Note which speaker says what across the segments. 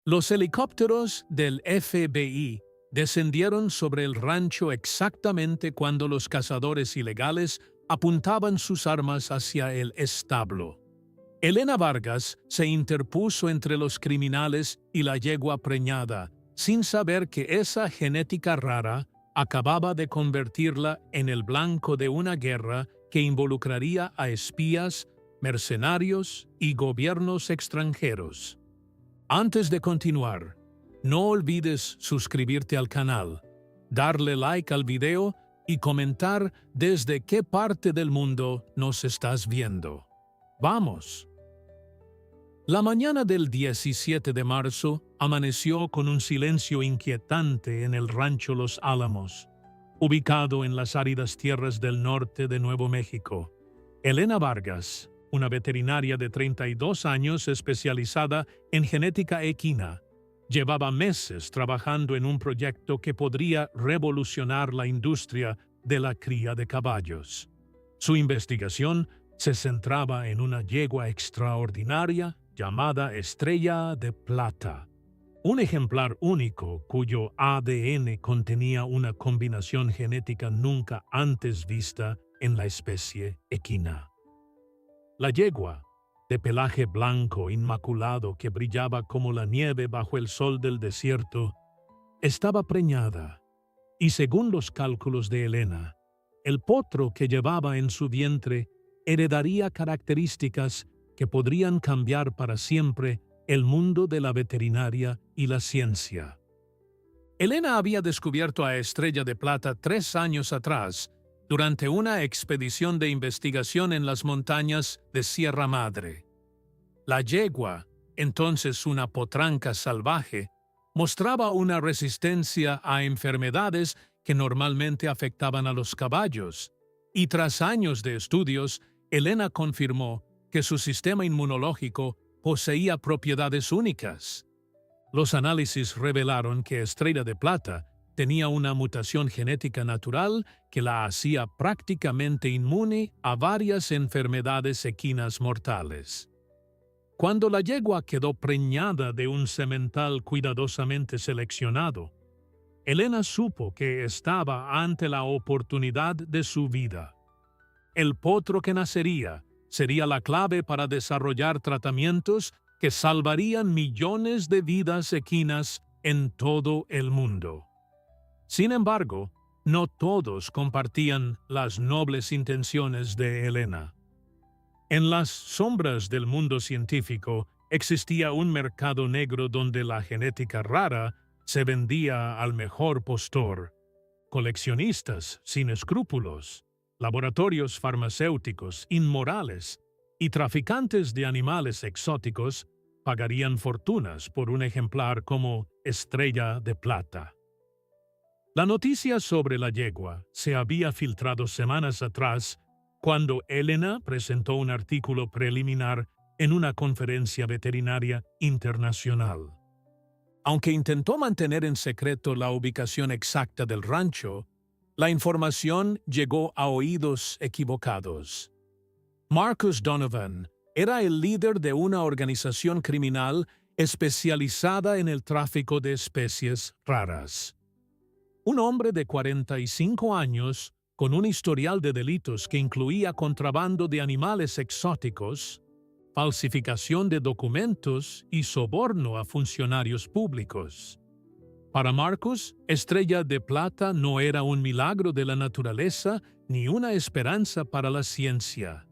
Speaker 1: Los helicópteros del FBI descendieron sobre el rancho exactamente cuando los cazadores ilegales apuntaban sus armas hacia el establo. Elena Vargas se interpuso entre los criminales y la yegua preñada, sin saber que esa genética rara acababa de convertirla en el blanco de una guerra que involucraría a espías, mercenarios y gobiernos extranjeros. Antes de continuar, no olvides suscribirte al canal, darle like al video y comentar desde qué parte del mundo nos estás viendo. ¡Vamos! La mañana del 17 de marzo amaneció con un silencio inquietante en el rancho Los Álamos, ubicado en las áridas tierras del norte de Nuevo México. Elena Vargas, una veterinaria de 32 años especializada en genética equina, llevaba meses trabajando en un proyecto que podría revolucionar la industria de la cría de caballos. Su investigación se centraba en una yegua extraordinaria llamada Estrella de Plata, un ejemplar único cuyo ADN contenía una combinación genética nunca antes vista en la especie equina. La yegua, de pelaje blanco inmaculado que brillaba como la nieve bajo el sol del desierto, estaba preñada, y según los cálculos de Elena, el potro que llevaba en su vientre heredaría características que podrían cambiar para siempre el mundo de la veterinaria y la ciencia. Elena había descubierto a Estrella de Plata 3 años atrás, durante una expedición de investigación en las montañas de Sierra Madre. La yegua, entonces una potranca salvaje, mostraba una resistencia a enfermedades que normalmente afectaban a los caballos, y tras años de estudios, Elena confirmó que su sistema inmunológico poseía propiedades únicas. Los análisis revelaron que Estrella de Plata tenía una mutación genética natural que la hacía prácticamente inmune a varias enfermedades equinas mortales. Cuando la yegua quedó preñada de un semental cuidadosamente seleccionado, Elena supo que estaba ante la oportunidad de su vida. El potro que nacería sería la clave para desarrollar tratamientos que salvarían millones de vidas equinas en todo el mundo. Sin embargo, no todos compartían las nobles intenciones de Elena. En las sombras del mundo científico existía un mercado negro donde la genética rara se vendía al mejor postor. Coleccionistas sin escrúpulos, laboratorios farmacéuticos inmorales y traficantes de animales exóticos pagarían fortunas por un ejemplar como Estrella de Plata. La noticia sobre la yegua se había filtrado semanas atrás cuando Elena presentó un artículo preliminar en una conferencia veterinaria internacional. Aunque intentó mantener en secreto la ubicación exacta del rancho, la información llegó a oídos equivocados. Marcus Donovan era el líder de una organización criminal especializada en el tráfico de especies raras. Un hombre de 45 años, con un historial de delitos que incluía contrabando de animales exóticos, falsificación de documentos y soborno a funcionarios públicos. Para Marcus, Estrella de Plata no era un milagro de la naturaleza ni una esperanza para la ciencia.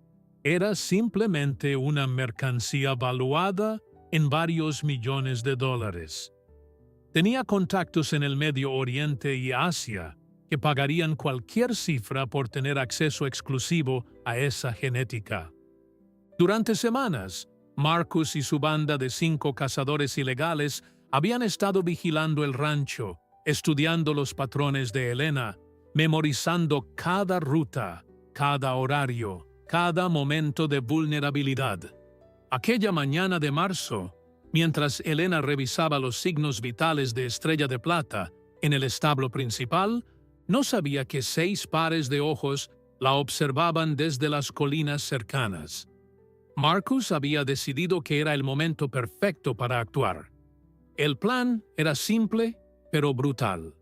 Speaker 1: Era simplemente una mercancía valuada en varios millones de dólares. Tenía contactos en el Medio Oriente y Asia que pagarían cualquier cifra por tener acceso exclusivo a esa genética. Durante semanas, Marcus y su banda de 5 cazadores ilegales habían estado vigilando el rancho, estudiando los patrones de Elena, memorizando cada ruta, cada horario, cada momento de vulnerabilidad. Aquella mañana de marzo, mientras Elena revisaba los signos vitales de Estrella de Plata en el establo principal, no sabía que 6 pares de ojos la observaban desde las colinas cercanas. Marcus había decidido que era el momento perfecto para actuar. El plan era simple, pero brutal.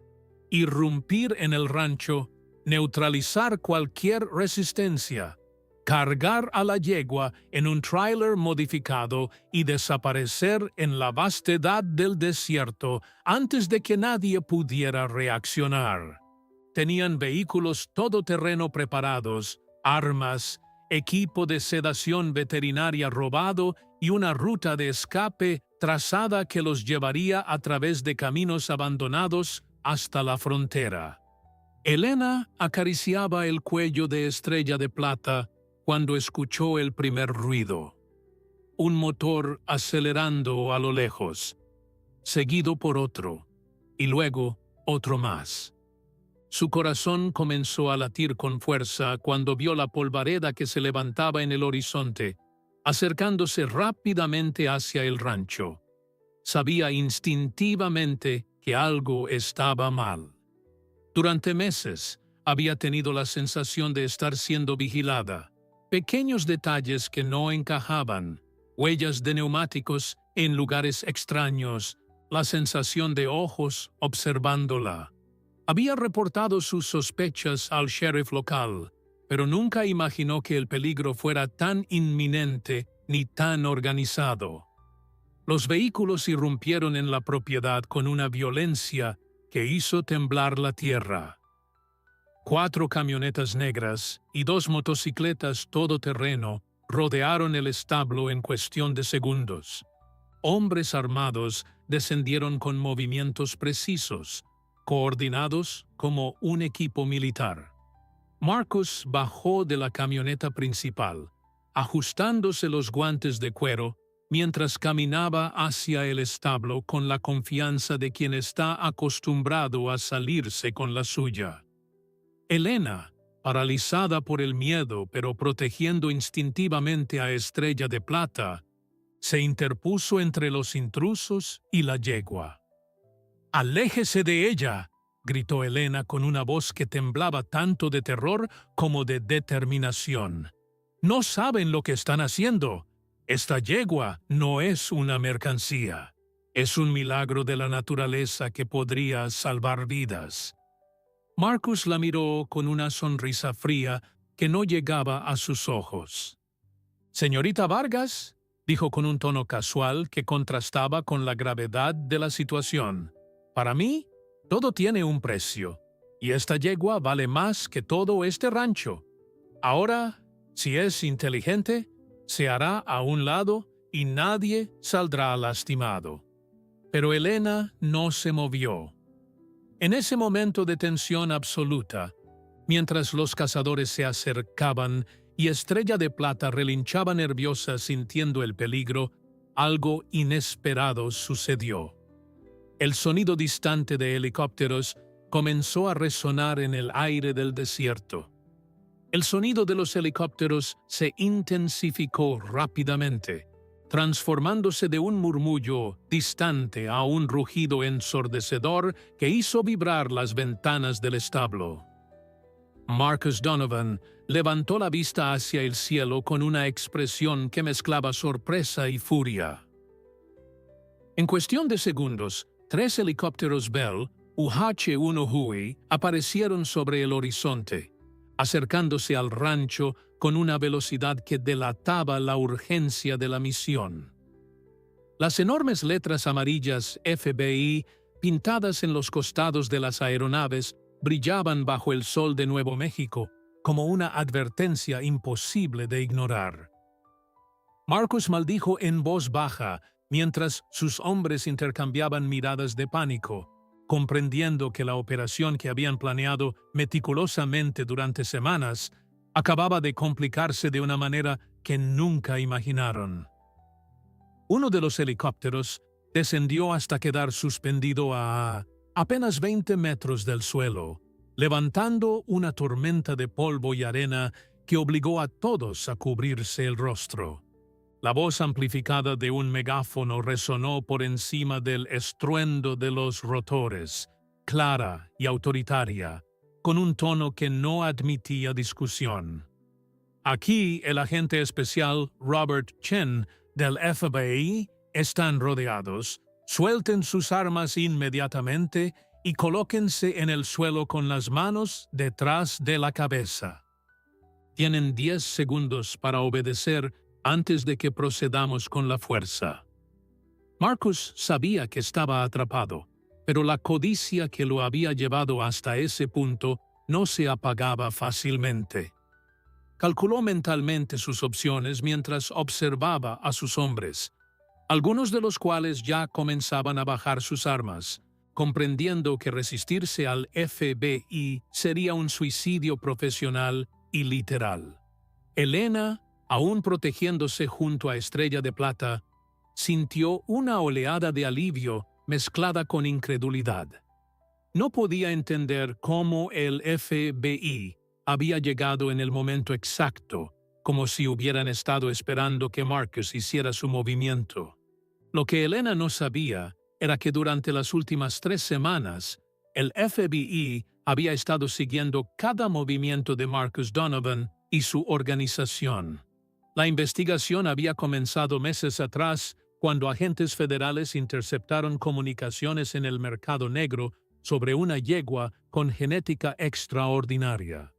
Speaker 1: Irrumpir en el rancho, neutralizar cualquier resistencia, cargar a la yegua en un tráiler modificado y desaparecer en la vastedad del desierto antes de que nadie pudiera reaccionar. Tenían vehículos todoterreno preparados, armas, equipo de sedación veterinaria robado y una ruta de escape trazada que los llevaría a través de caminos abandonados hasta la frontera. Elena acariciaba el cuello de Estrella de Plata cuando escuchó el primer ruido. Un motor acelerando a lo lejos, seguido por otro, y luego otro más. Su corazón comenzó a latir con fuerza cuando vio la polvareda que se levantaba en el horizonte, acercándose rápidamente hacia el rancho. Sabía instintivamente que algo estaba mal. Durante meses había tenido la sensación de estar siendo vigilada. Pequeños detalles que no encajaban, huellas de neumáticos en lugares extraños, la sensación de ojos observándola. Había reportado sus sospechas al sheriff local, pero nunca imaginó que el peligro fuera tan inminente ni tan organizado. Los vehículos irrumpieron en la propiedad con una violencia que hizo temblar la tierra. 4 camionetas negras y 2 motocicletas todoterreno rodearon el establo en cuestión de segundos. Hombres armados descendieron con movimientos precisos, coordinados como un equipo militar. Marcus bajó de la camioneta principal, ajustándose los guantes de cuero, mientras caminaba hacia el establo con la confianza de quien está acostumbrado a salirse con la suya. Elena, paralizada por el miedo pero protegiendo instintivamente a Estrella de Plata, se interpuso entre los intrusos y la yegua. «¡Aléjese de ella!», gritó Elena con una voz que temblaba tanto de terror como de determinación. «No saben lo que están haciendo. Esta yegua no es una mercancía. Es un milagro de la naturaleza que podría salvar vidas». Marcus la miró con una sonrisa fría que no llegaba a sus ojos. «Señorita Vargas», dijo con un tono casual que contrastaba con la gravedad de la situación, «para mí, todo tiene un precio, y esta yegua vale más que todo este rancho. Ahora, si es inteligente, se hará a un lado y nadie saldrá lastimado». Pero Elena no se movió. En ese momento de tensión absoluta, mientras los cazadores se acercaban y Estrella de Plata relinchaba nerviosa sintiendo el peligro, algo inesperado sucedió. El sonido distante de helicópteros comenzó a resonar en el aire del desierto. El sonido de los helicópteros se intensificó rápidamente, transformándose de un murmullo distante a un rugido ensordecedor que hizo vibrar las ventanas del establo. Marcus Donovan levantó la vista hacia el cielo con una expresión que mezclaba sorpresa y furia. En cuestión de segundos, 3 helicópteros Bell UH-1 Huey aparecieron sobre el horizonte, acercándose al rancho con una velocidad que delataba la urgencia de la misión. Las enormes letras amarillas FBI, pintadas en los costados de las aeronaves, brillaban bajo el sol de Nuevo México como una advertencia imposible de ignorar. Marcus maldijo en voz baja mientras sus hombres intercambiaban miradas de pánico, comprendiendo que la operación que habían planeado meticulosamente durante semanas acababa de complicarse de una manera que nunca imaginaron. Uno de los helicópteros descendió hasta quedar suspendido a apenas 20 metros del suelo, levantando una tormenta de polvo y arena que obligó a todos a cubrirse el rostro. La voz amplificada de un megáfono resonó por encima del estruendo de los rotores, clara y autoritaria, con un tono que no admitía discusión. Aquí el agente especial Robert Chen del FBI están rodeados, Suelten sus armas inmediatamente y colóquense en el suelo con las manos detrás de la cabeza. Tienen 10 segundos para obedecer antes de que procedamos con la fuerza. Marcus sabía que estaba atrapado, pero la codicia que lo había llevado hasta ese punto no se apagaba fácilmente. Calculó mentalmente sus opciones mientras observaba a sus hombres, algunos de los cuales ya comenzaban a bajar sus armas, comprendiendo que resistirse al FBI sería un suicidio profesional y literal. Elena, aún protegiéndose junto a Estrella de Plata, sintió una oleada de alivio mezclada con incredulidad. No podía entender cómo el FBI había llegado en el momento exacto, como si hubieran estado esperando que Marcus hiciera su movimiento. Lo que Elena no sabía era que durante las últimas 3 semanas, el FBI había estado siguiendo cada movimiento de Marcus Donovan y su organización. La investigación había comenzado meses atrás cuando agentes federales interceptaron comunicaciones en el mercado negro sobre una yegua con genética extraordinaria.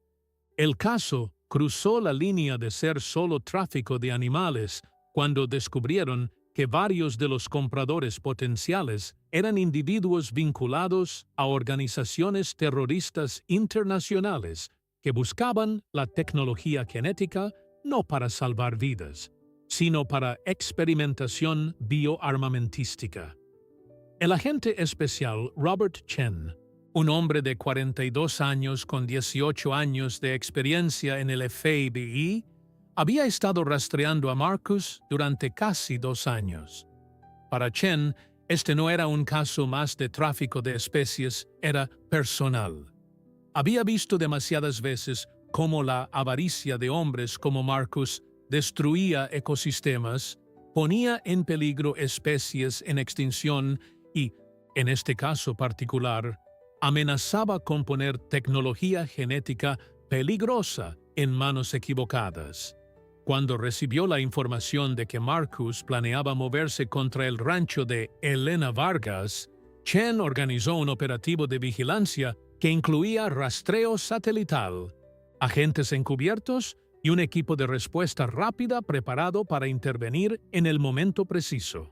Speaker 1: El caso cruzó la línea de ser solo tráfico de animales cuando descubrieron que varios de los compradores potenciales eran individuos vinculados a organizaciones terroristas internacionales que buscaban la tecnología genética no para salvar vidas, sino para experimentación bioarmamentística. El agente especial Robert Chen, un hombre de 42 años con 18 años de experiencia en el FBI, había estado rastreando a Marcus durante casi 2 años. Para Chen, este no era un caso más de tráfico de especies, era personal. Había visto demasiadas veces cómo la avaricia de hombres como Marcus destruía ecosistemas, ponía en peligro especies en extinción y, en este caso particular, amenazaba con poner tecnología genética peligrosa en manos equivocadas. Cuando recibió la información de que Marcus planeaba moverse contra el rancho de Elena Vargas, Chen organizó un operativo de vigilancia que incluía rastreo satelital, agentes encubiertos y un equipo de respuesta rápida preparado para intervenir en el momento preciso.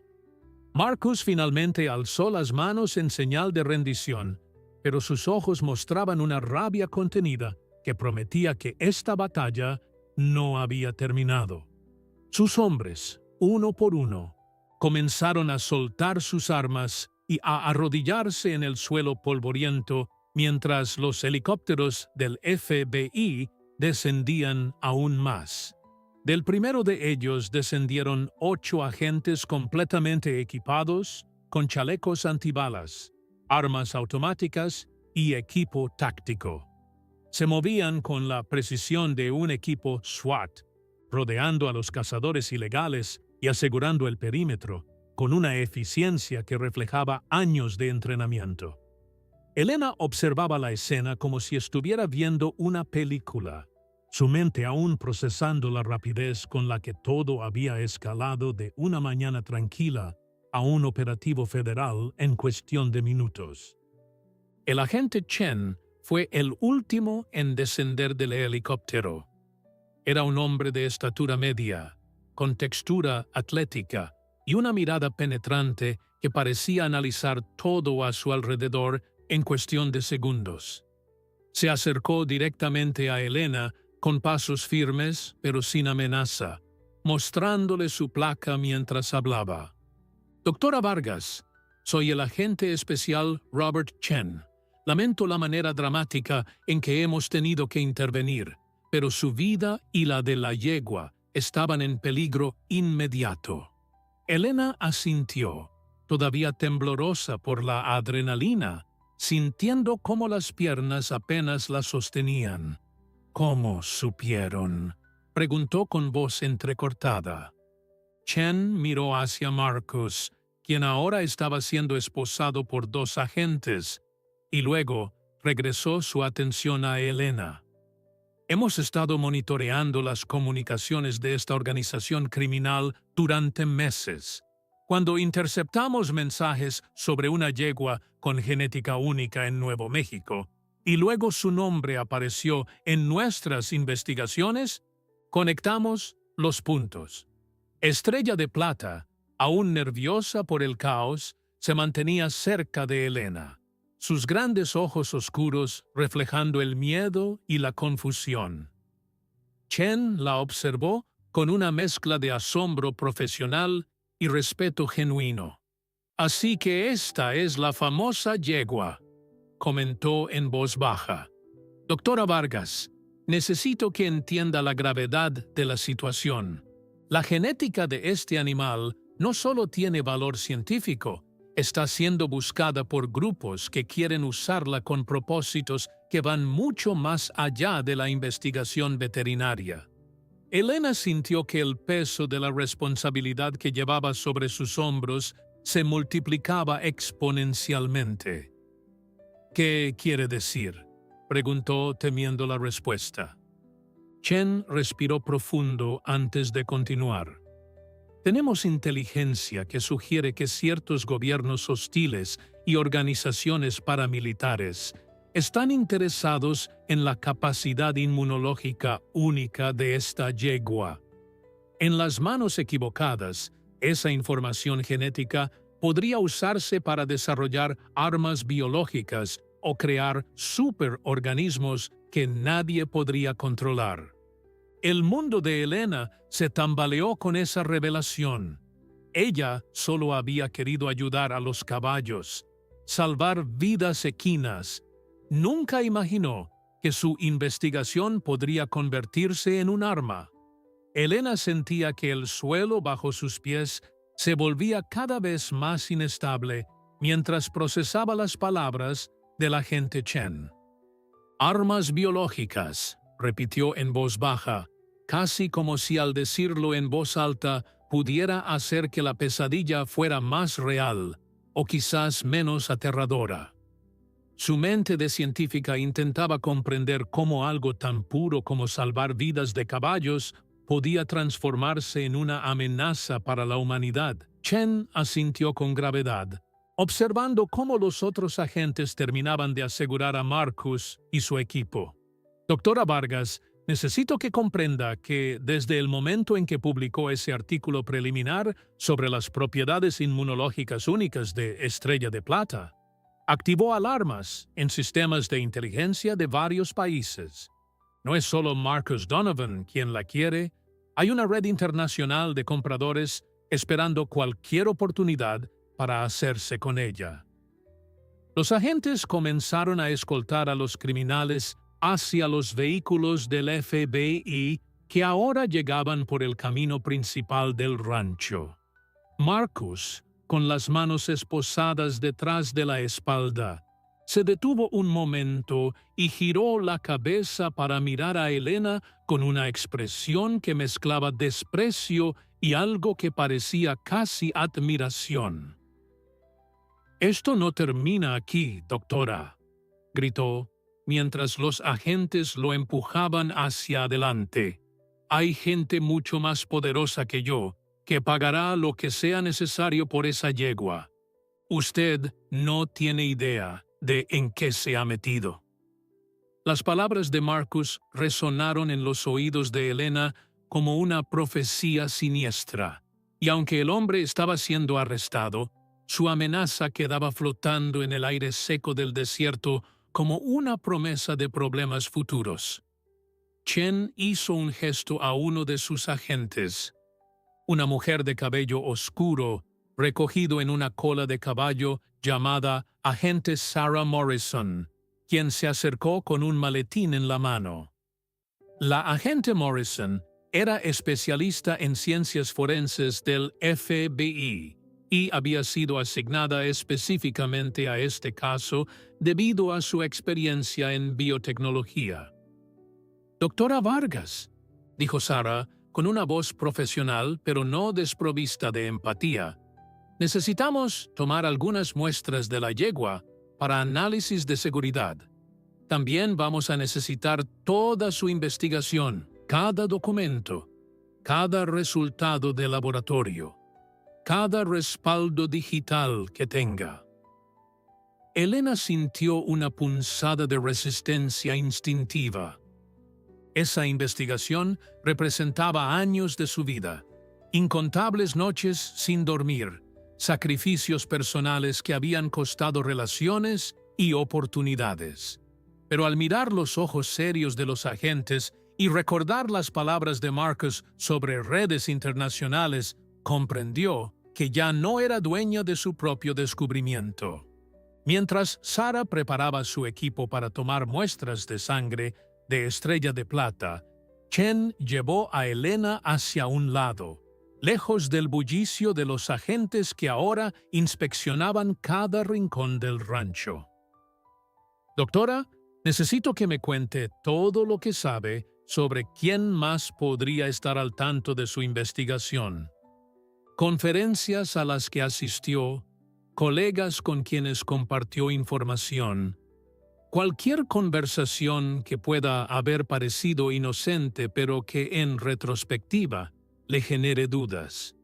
Speaker 1: Marcus finalmente alzó las manos en señal de rendición, pero sus ojos mostraban una rabia contenida que prometía que esta batalla no había terminado. Sus hombres, uno por uno, comenzaron a soltar sus armas y a arrodillarse en el suelo polvoriento mientras los helicópteros del FBI descendían aún más. Del primero de ellos descendieron 8 agentes completamente equipados, con chalecos antibalas, armas automáticas y equipo táctico. Se movían con la precisión de un equipo SWAT, rodeando a los cazadores ilegales y asegurando el perímetro, con una eficiencia que reflejaba años de entrenamiento. Elena observaba la escena como si estuviera viendo una película, su mente aún procesando la rapidez con la que todo había escalado de una mañana tranquila a un operativo federal en cuestión de minutos. El agente Chen fue el último en descender del helicóptero. Era un hombre de estatura media, con textura atlética y una mirada penetrante que parecía analizar todo a su alrededor en cuestión de segundos. Se acercó directamente a Elena con pasos firmes pero sin amenaza, mostrándole su placa mientras hablaba. «Doctora Vargas, soy el agente especial Robert Chen. Lamento la manera dramática en que hemos tenido que intervenir, pero su vida y la de la yegua estaban en peligro inmediato». Elena asintió, todavía temblorosa por la adrenalina, sintiendo cómo las piernas apenas la sostenían. «¿Cómo supieron?», preguntó con voz entrecortada. Chen miró hacia Marcus, quien ahora estaba siendo esposado por 2 agentes, y luego regresó su atención a Elena. «Hemos estado monitoreando las comunicaciones de esta organización criminal durante meses. Cuando interceptamos mensajes sobre una yegua con genética única en Nuevo México, y luego su nombre apareció en nuestras investigaciones, conectamos los puntos. Estrella de Plata, aún nerviosa por el caos, se mantenía cerca de Elena, sus grandes ojos oscuros reflejando el miedo y la confusión. Chen la observó con una mezcla de asombro profesional y respeto genuino. «Así que esta es la famosa yegua», comentó en voz baja. «Doctora Vargas, necesito que entienda la gravedad de la situación. La genética de este animal no solo tiene valor científico, está siendo buscada por grupos que quieren usarla con propósitos que van mucho más allá de la investigación veterinaria». Elena sintió que el peso de la responsabilidad que llevaba sobre sus hombros se multiplicaba exponencialmente. «¿Qué quiere decir?», preguntó temiendo la respuesta. Chen respiró profundo antes de continuar. «Tenemos inteligencia que sugiere que ciertos gobiernos hostiles y organizaciones paramilitares están interesados en la capacidad inmunológica única de esta yegua. En las manos equivocadas, esa información genética podría usarse para desarrollar armas biológicas o crear superorganismos que nadie podría controlar». El mundo de Elena se tambaleó con esa revelación. Ella solo había querido ayudar a los caballos, salvar vidas equinas. Nunca imaginó que su investigación podría convertirse en un arma. Elena sentía que el suelo bajo sus pies se volvía cada vez más inestable mientras procesaba las palabras del agente Chen. «Armas biológicas», repitió en voz baja, casi como si al decirlo en voz alta pudiera hacer que la pesadilla fuera más real o quizás menos aterradora. Su mente de científica intentaba comprender cómo algo tan puro como salvar vidas de caballos podía transformarse en una amenaza para la humanidad. Chen asintió con gravedad, observando cómo los otros agentes terminaban de asegurar a Marcus y su equipo. «Doctora Vargas, necesito que comprenda que desde el momento en que publicó ese artículo preliminar sobre las propiedades inmunológicas únicas de Estrella de Plata, activó alarmas en sistemas de inteligencia de varios países. No es solo Marcus Donovan quien la quiere, hay una red internacional de compradores esperando cualquier oportunidad para hacerse con ella». Los agentes comenzaron a escoltar a los criminales hacia los vehículos del FBI que ahora llegaban por el camino principal del rancho. Marcus, con las manos esposadas detrás de la espalda, se detuvo un momento y giró la cabeza para mirar a Elena con una expresión que mezclaba desprecio y algo que parecía casi admiración. «Esto no termina aquí, doctora», gritó, mientras los agentes lo empujaban hacia adelante. «Hay gente mucho más poderosa que yo, que pagará lo que sea necesario por esa yegua. Usted no tiene idea de en qué se ha metido». Las palabras de Marcus resonaron en los oídos de Elena como una profecía siniestra, y aunque el hombre estaba siendo arrestado, su amenaza quedaba flotando en el aire seco del desierto como una promesa de problemas futuros. Chen hizo un gesto a uno de sus agentes. Una mujer de cabello oscuro, recogido en una cola de caballo llamada agente Sarah Morrison, quien se acercó con un maletín en la mano. La agente Morrison era especialista en ciencias forenses del FBI y había sido asignada específicamente a este caso debido a su experiencia en biotecnología. «Doctora Vargas», dijo Sarah con una voz profesional pero no desprovista de empatía, «necesitamos tomar algunas muestras de la yegua para análisis de seguridad. También vamos a necesitar toda su investigación, cada documento, cada resultado de laboratorio». cada respaldo digital que tenga. Elena sintió una punzada de resistencia instintiva. Esa investigación representaba años de su vida, incontables noches sin dormir, sacrificios personales que habían costado relaciones y oportunidades. Pero al mirar los ojos serios de los agentes y recordar las palabras de Marcus sobre redes internacionales, comprendió que ya no era dueña de su propio descubrimiento. Mientras Sarah preparaba su equipo para tomar muestras de sangre de Estrella de Plata, Chen llevó a Elena hacia un lado, lejos del bullicio de los agentes que ahora inspeccionaban cada rincón del rancho. Doctora, necesito que me cuente todo lo que sabe sobre quién más podría estar al tanto de su investigación. Conferencias a las que asistió, colegas con quienes compartió información, cualquier conversación que pueda haber parecido inocente pero que en retrospectiva le genere dudas.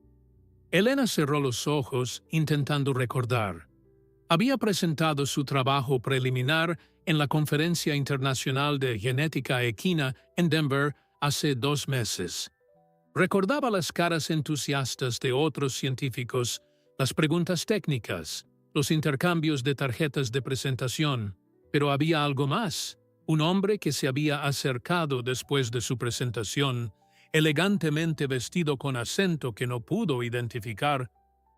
Speaker 1: Elena cerró los ojos intentando recordar. Había presentado su trabajo preliminar en la Conferencia Internacional de Genética Equina en Denver hace 2 meses. Recordaba las caras entusiastas de otros científicos, las preguntas técnicas, los intercambios de tarjetas de presentación, pero había algo más. Un hombre que se había acercado después de su presentación, elegantemente vestido con acento que no pudo identificar,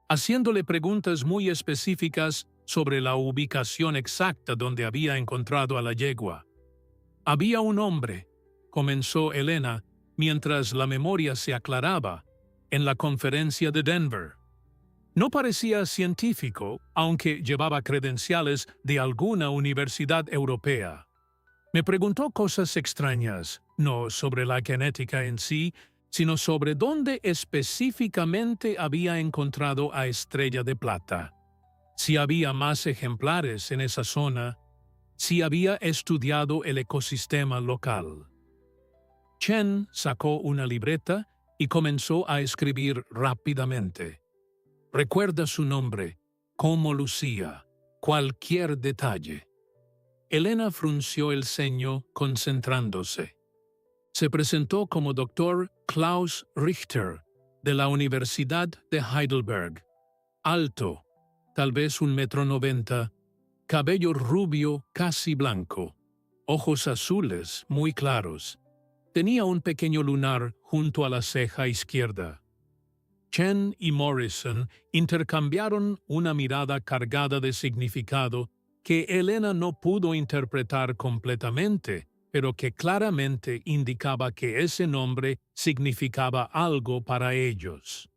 Speaker 1: haciéndole preguntas muy específicas sobre la ubicación exacta donde había encontrado a la yegua. Había un hombre, comenzó Elena, mientras la memoria se aclaraba, en la conferencia de Denver. No parecía científico, aunque llevaba credenciales de alguna universidad europea. Me preguntó cosas extrañas, no sobre la genética en sí, sino sobre dónde específicamente había encontrado a Estrella de Plata, si había más ejemplares en esa zona, si había estudiado el ecosistema local. Chen sacó una libreta y comenzó a escribir rápidamente. Recuerda su nombre, cómo lucía, cualquier detalle. Elena frunció el ceño concentrándose. Se presentó como Dr. Klaus Richter, de la Universidad de Heidelberg. Alto, tal vez 1,90 m, cabello rubio casi blanco, ojos azules muy claros. Tenía un pequeño lunar junto a la ceja izquierda. Chen y Morrison intercambiaron una mirada cargada de significado que Elena no pudo interpretar completamente, pero que claramente indicaba que ese nombre significaba algo para ellos.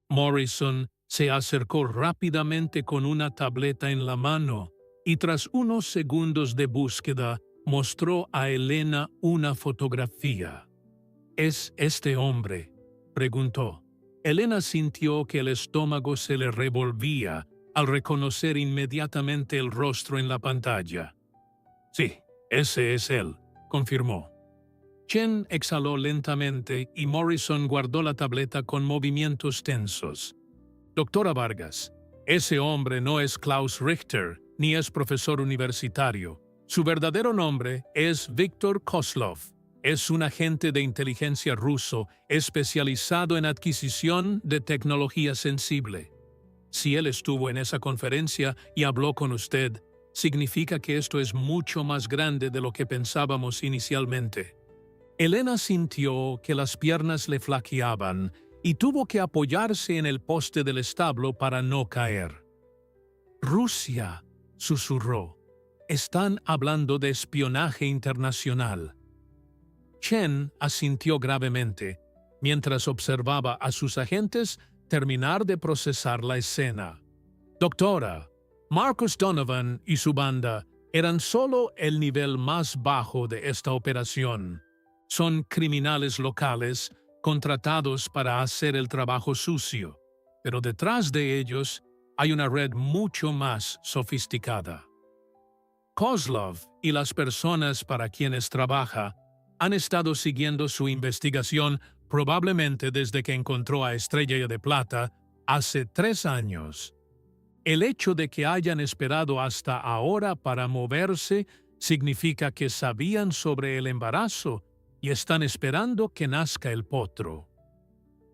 Speaker 1: Morrison se acercó rápidamente con una tableta en la mano y tras unos segundos de búsqueda mostró a Elena una fotografía. ¿Es este hombre?, preguntó. Elena sintió que el estómago se le revolvía al reconocer inmediatamente el rostro en la pantalla. Sí, ese es él, confirmó. Chen exhaló lentamente y Morrison guardó la tableta con movimientos tensos. Doctora Vargas, ese hombre no es Klaus Richter ni es profesor universitario. Su verdadero nombre es Viktor Kozlov. Es un agente de inteligencia ruso especializado en adquisición de tecnología sensible. Si él estuvo en esa conferencia y habló con usted, significa que esto es mucho más grande de lo que pensábamos inicialmente. Elena sintió que las piernas le flaqueaban y tuvo que apoyarse en el poste del establo para no caer. Rusia, susurró. Están hablando de espionaje internacional. Chen asintió gravemente, mientras observaba a sus agentes terminar de procesar la escena. Doctora, Marcus Donovan y su banda eran solo el nivel más bajo de esta operación. Son criminales locales contratados para hacer el trabajo sucio, pero detrás de ellos hay una red mucho más sofisticada. Kozlov y las personas para quienes trabaja han estado siguiendo su investigación probablemente desde que encontró a Estrella de Plata hace 3 años. El hecho de que hayan esperado hasta ahora para moverse significa que sabían sobre el embarazo y están esperando que nazca el potro.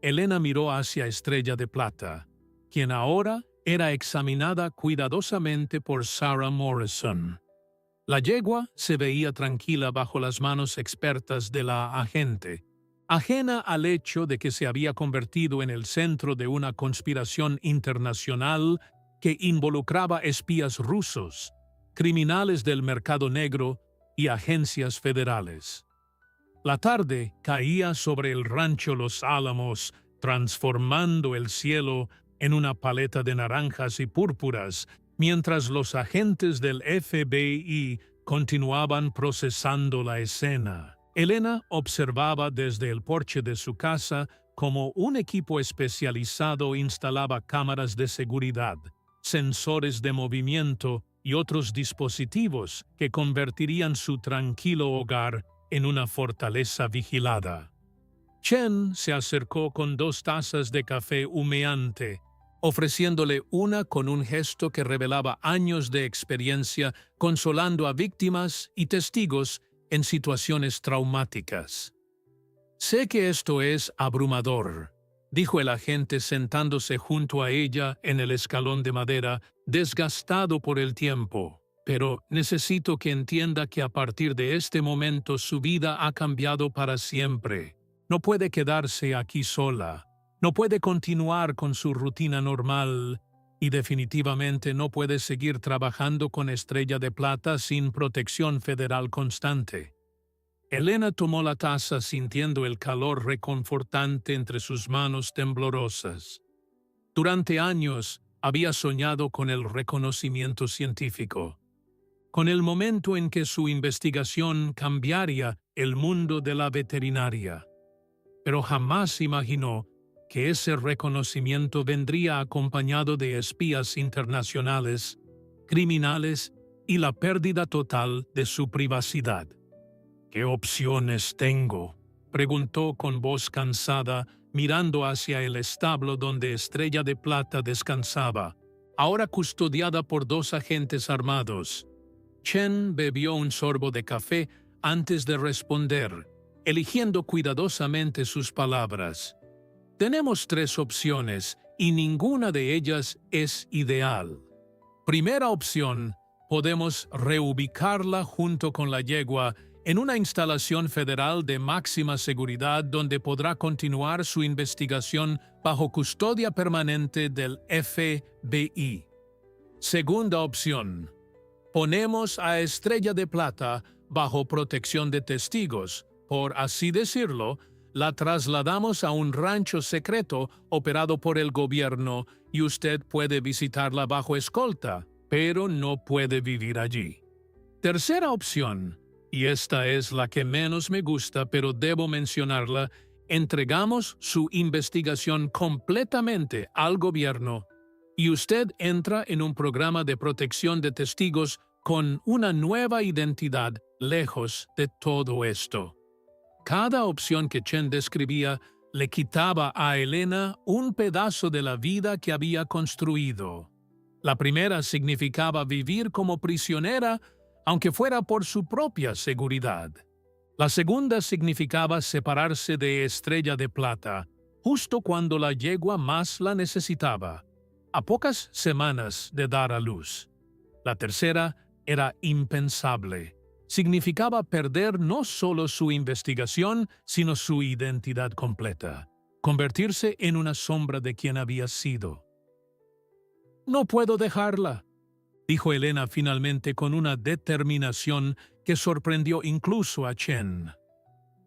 Speaker 1: Elena miró hacia Estrella de Plata, quien ahora era examinada cuidadosamente por Sarah Morrison. La yegua se veía tranquila bajo las manos expertas de la agente, ajena al hecho de que se había convertido en el centro de una conspiración internacional que involucraba espías rusos, criminales del mercado negro y agencias federales. La tarde caía sobre el rancho Los Álamos, transformando el cielo en una paleta de naranjas y púrpuras, mientras los agentes del FBI continuaban procesando la escena. Elena observaba desde el porche de su casa cómo un equipo especializado instalaba cámaras de seguridad, sensores de movimiento y otros dispositivos que convertirían su tranquilo hogar en una fortaleza vigilada. Chen se acercó con 2 tazas de café humeante, ofreciéndole una con un gesto que revelaba años de experiencia consolando a víctimas y testigos en situaciones traumáticas. «Sé que esto es abrumador», dijo el agente sentándose junto a ella en el escalón de madera, desgastado por el tiempo. «Pero necesito que entienda que a partir de este momento su vida ha cambiado para siempre. No puede quedarse aquí sola. No puede continuar con su rutina normal y definitivamente no puede seguir trabajando con Estrella de Plata sin protección federal constante». Elena tomó la taza sintiendo el calor reconfortante entre sus manos temblorosas. Durante años había soñado con el reconocimiento científico, con el momento en que su investigación cambiaría el mundo de la veterinaria. Pero jamás imaginó que ese reconocimiento vendría acompañado de espías internacionales, criminales y la pérdida total de su privacidad. «¿Qué opciones tengo?», preguntó con voz cansada, mirando hacia el establo donde Estrella de Plata descansaba, ahora custodiada por 2 agentes armados. Chen bebió un sorbo de café antes de responder, eligiendo cuidadosamente sus palabras. «Tenemos 3 opciones y ninguna de ellas es ideal. Primera opción, podemos reubicarla junto con la yegua en una instalación federal de máxima seguridad donde podrá continuar su investigación bajo custodia permanente del FBI. Segunda opción, ponemos a Estrella de Plata bajo protección de testigos, por así decirlo, la trasladamos a un rancho secreto operado por el gobierno y usted puede visitarla bajo escolta, pero no puede vivir allí. Tercera opción, y esta es la que menos me gusta, pero debo mencionarla, entregamos su investigación completamente al gobierno y usted entra en un programa de protección de testigos con una nueva identidad lejos de todo esto. Cada opción que Chen describía le quitaba a Elena un pedazo de la vida que había construido. La primera significaba vivir como prisionera, aunque fuera por su propia seguridad. La segunda significaba separarse de Estrella de Plata, justo cuando la yegua más la necesitaba, a pocas semanas de dar a luz. La tercera era impensable. Significaba perder no solo su investigación, sino su identidad completa, convertirse en una sombra de quien había sido. «No puedo dejarla», dijo Elena finalmente con una determinación que sorprendió incluso a Chen.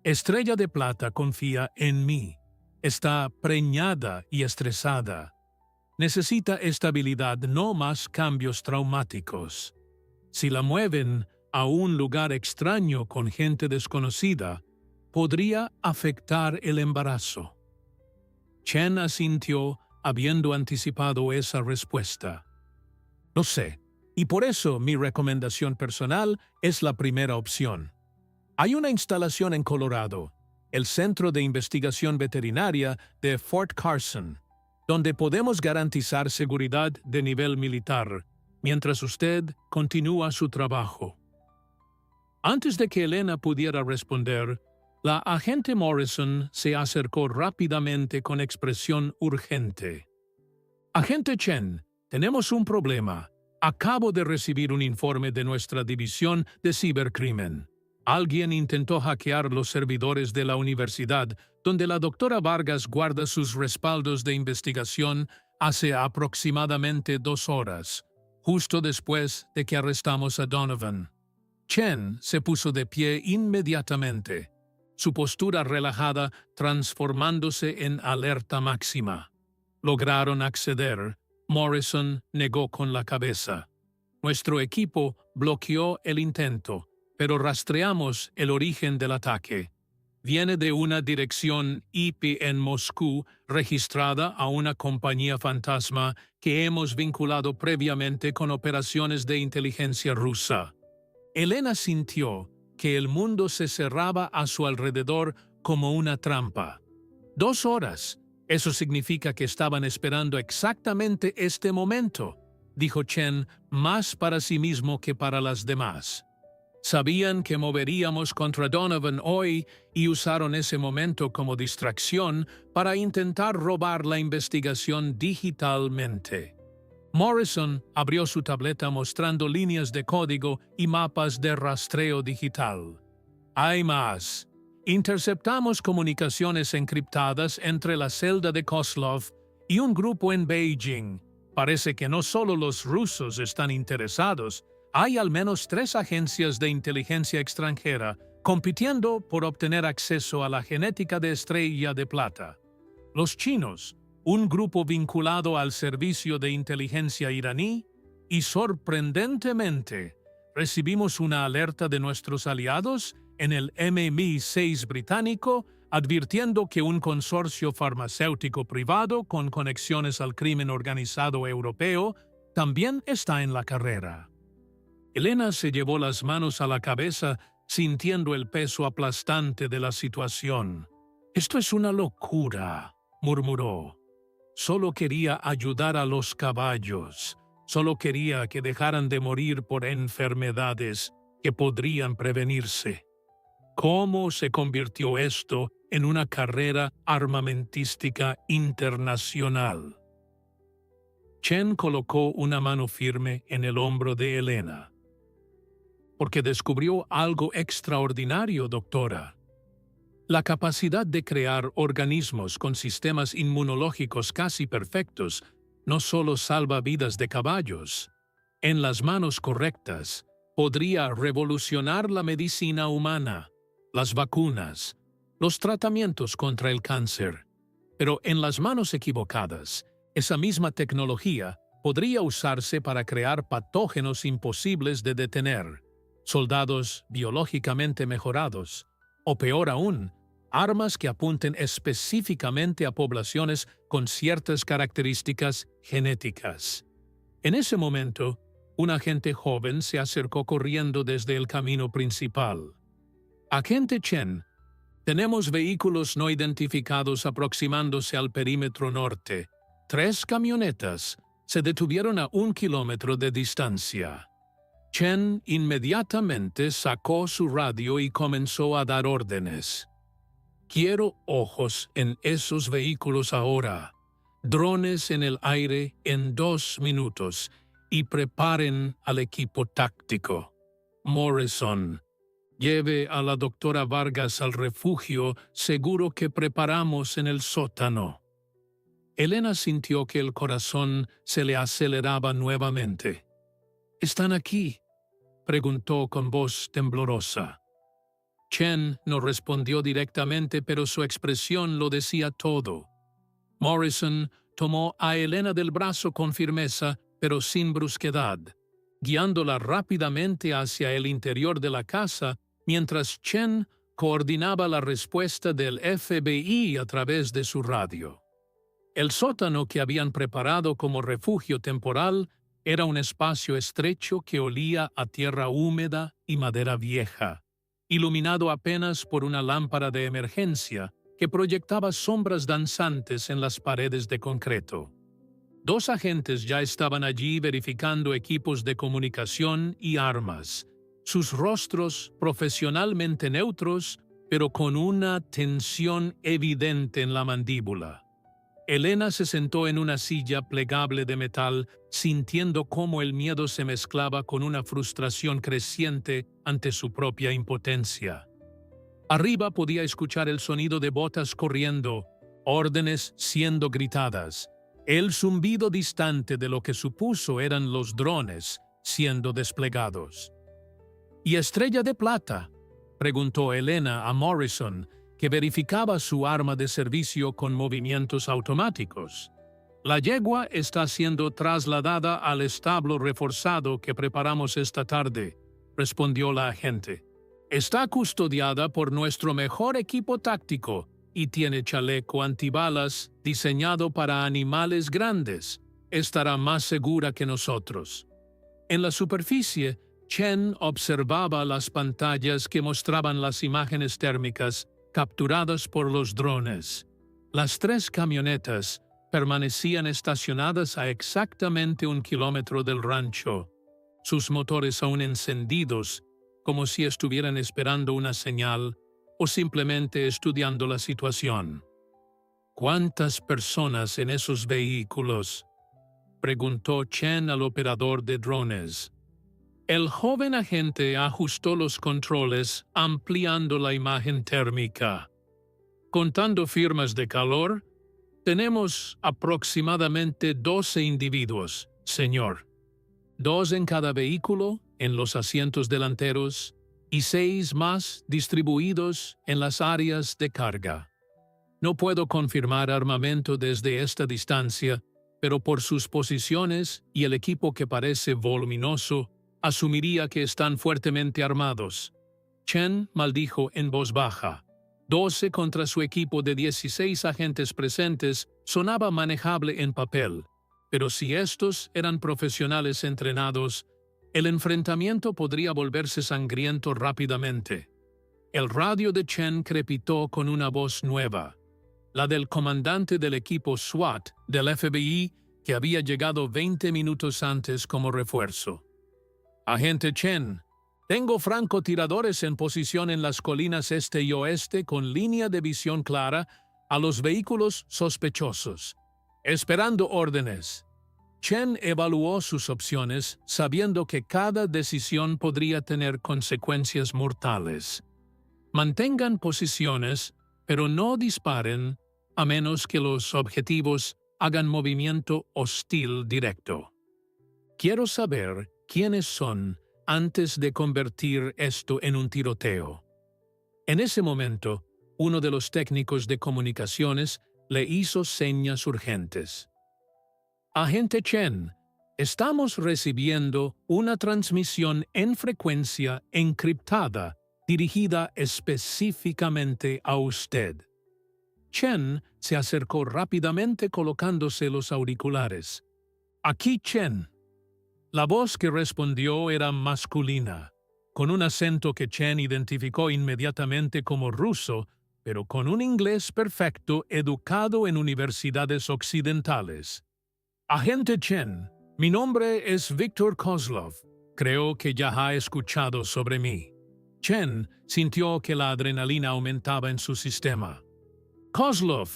Speaker 1: «Estrella de Plata confía en mí. Está preñada y estresada. Necesita estabilidad, no más cambios traumáticos. Si la mueven a un lugar extraño con gente desconocida, podría afectar el embarazo». Chen asintió, habiendo anticipado esa respuesta. «Lo sé, y por eso mi recomendación personal es la primera opción. Hay una instalación en Colorado, el Centro de Investigación Veterinaria de Fort Carson. donde podemos garantizar seguridad de nivel militar, mientras usted continúa su trabajo. Antes de que Elena pudiera responder, la agente Morrison se acercó rápidamente con expresión urgente. Agente Chen, tenemos un problema. Acabo de recibir un informe de nuestra división de cibercrimen. Alguien intentó hackear los servidores de la universidad, donde la doctora Vargas guarda sus respaldos de investigación hace aproximadamente 2 horas, justo después de que arrestamos a Donovan. Chen se puso de pie inmediatamente, su postura relajada transformándose en alerta máxima. Lograron acceder. Morrison negó con la cabeza. Nuestro equipo bloqueó el intento, pero rastreamos el origen del ataque. Viene de una dirección IP en Moscú registrada a una compañía fantasma que hemos vinculado previamente con operaciones de inteligencia rusa. Elena sintió que el mundo se cerraba a su alrededor como una trampa. 2 horas. Eso significa que estaban esperando exactamente este momento, dijo Chen, más para sí mismo que para las demás. Sabían que moveríamos contra Donovan hoy y usaron ese momento como distracción para intentar robar la investigación digitalmente. Morrison abrió su tableta mostrando líneas de código y mapas de rastreo digital. Hay más. Interceptamos comunicaciones encriptadas entre la celda de Kozlov y un grupo en Beijing. Parece que no solo los rusos están interesados, hay al menos 3 agencias de inteligencia extranjera compitiendo por obtener acceso a la genética de Estrella de Plata. Los chinos, un grupo vinculado al servicio de inteligencia iraní, y sorprendentemente, recibimos una alerta de nuestros aliados en el MI6 británico, advirtiendo que un consorcio farmacéutico privado con conexiones al crimen organizado europeo también está en la carrera. Elena se llevó las manos a la cabeza, sintiendo el peso aplastante de la situación. «Esto es una locura», murmuró. «Solo quería ayudar a los caballos. Solo quería que dejaran de morir por enfermedades que podrían prevenirse». ¿Cómo se convirtió esto en una carrera armamentística internacional? Chen colocó una mano firme en el hombro de Elena. «Porque descubrió algo extraordinario, doctora. La capacidad de crear organismos con sistemas inmunológicos casi perfectos no solo salva vidas de caballos. En las manos correctas, podría revolucionar la medicina humana, las vacunas, los tratamientos contra el cáncer. Pero en las manos equivocadas, esa misma tecnología podría usarse para crear patógenos imposibles de detener, soldados biológicamente mejorados, o peor aún, armas que apunten específicamente a poblaciones con ciertas características genéticas». En ese momento, un agente joven se acercó corriendo desde el camino principal. «Agente Chen, tenemos vehículos no identificados aproximándose al perímetro norte. 3 camionetas se detuvieron a 1 kilómetro de distancia». Chen inmediatamente sacó su radio y comenzó a dar órdenes. «Quiero ojos en esos vehículos ahora. Drones en el aire en 2 minutos y preparen al equipo táctico. Morrison, lleve a la doctora Vargas al refugio seguro que preparamos en el sótano». Elena sintió que el corazón se le aceleraba nuevamente. «¿Están aquí?», preguntó con voz temblorosa. Chen no respondió directamente, pero su expresión lo decía todo. Morrison tomó a Elena del brazo con firmeza, pero sin brusquedad, guiándola rápidamente hacia el interior de la casa, mientras Chen coordinaba la respuesta del FBI a través de su radio. El sótano que habían preparado como refugio temporal era un espacio estrecho que olía a tierra húmeda y madera vieja, iluminado apenas por una lámpara de emergencia que proyectaba sombras danzantes en las paredes de concreto. Dos agentes ya estaban allí verificando equipos de comunicación y armas, sus rostros profesionalmente neutros, pero con una tensión evidente en la mandíbula. Elena se sentó en una silla plegable de metal, sintiendo cómo el miedo se mezclaba con una frustración creciente ante su propia impotencia. Arriba podía escuchar el sonido de botas corriendo, órdenes siendo gritadas, el zumbido distante de lo que supuso eran los drones siendo desplegados. ¿Y Estrella de Plata?, preguntó Elena a Morrison, que verificaba su arma de servicio con movimientos automáticos. La yegua está siendo trasladada al establo reforzado que preparamos esta tarde, respondió la agente. Está custodiada por nuestro mejor equipo táctico y tiene chaleco antibalas diseñado para animales grandes. Estará más segura que nosotros. En la superficie, Chen observaba las pantallas que mostraban las imágenes térmicas capturadas por los drones. Las 3 camionetas permanecían estacionadas a exactamente 1 kilómetro del rancho, sus motores aún encendidos, como si estuvieran esperando una señal o simplemente estudiando la situación. ¿Cuántas personas en esos vehículos?, preguntó Chen al operador de drones. El joven agente ajustó los controles, ampliando la imagen térmica. Contando firmas de calor, tenemos aproximadamente 12 individuos, señor. 2 en cada vehículo, en los asientos delanteros, y 6 más distribuidos en las áreas de carga. No puedo confirmar armamento desde esta distancia, pero por sus posiciones y el equipo que parece voluminoso, asumiría que están fuertemente armados. Chen maldijo en voz baja. 12 contra su equipo de 16 agentes presentes sonaba manejable en papel, pero si estos eran profesionales entrenados, el enfrentamiento podría volverse sangriento rápidamente. El radio de Chen crepitó con una voz nueva, la del comandante del equipo SWAT del FBI que había llegado 20 minutos antes como refuerzo. Agente Chen, tengo francotiradores en posición en las colinas este y oeste con línea de visión clara a los vehículos sospechosos, esperando órdenes. Chen evaluó sus opciones, sabiendo que cada decisión podría tener consecuencias mortales. Mantengan posiciones, pero no disparen a menos que los objetivos hagan movimiento hostil directo. Quiero saber quiénes son antes de convertir esto en un tiroteo. En ese momento, uno de los técnicos de comunicaciones le hizo señas urgentes. Agente Chen, estamos recibiendo una transmisión en frecuencia encriptada dirigida específicamente a usted. Chen se acercó rápidamente colocándose los auriculares. Aquí Chen. La voz que respondió era masculina, con un acento que Chen identificó inmediatamente como ruso, pero con un inglés perfecto educado en universidades occidentales. Agente Chen, mi nombre es Viktor Kozlov. Creo que ya ha escuchado sobre mí. Chen sintió que la adrenalina aumentaba en su sistema. Kozlov,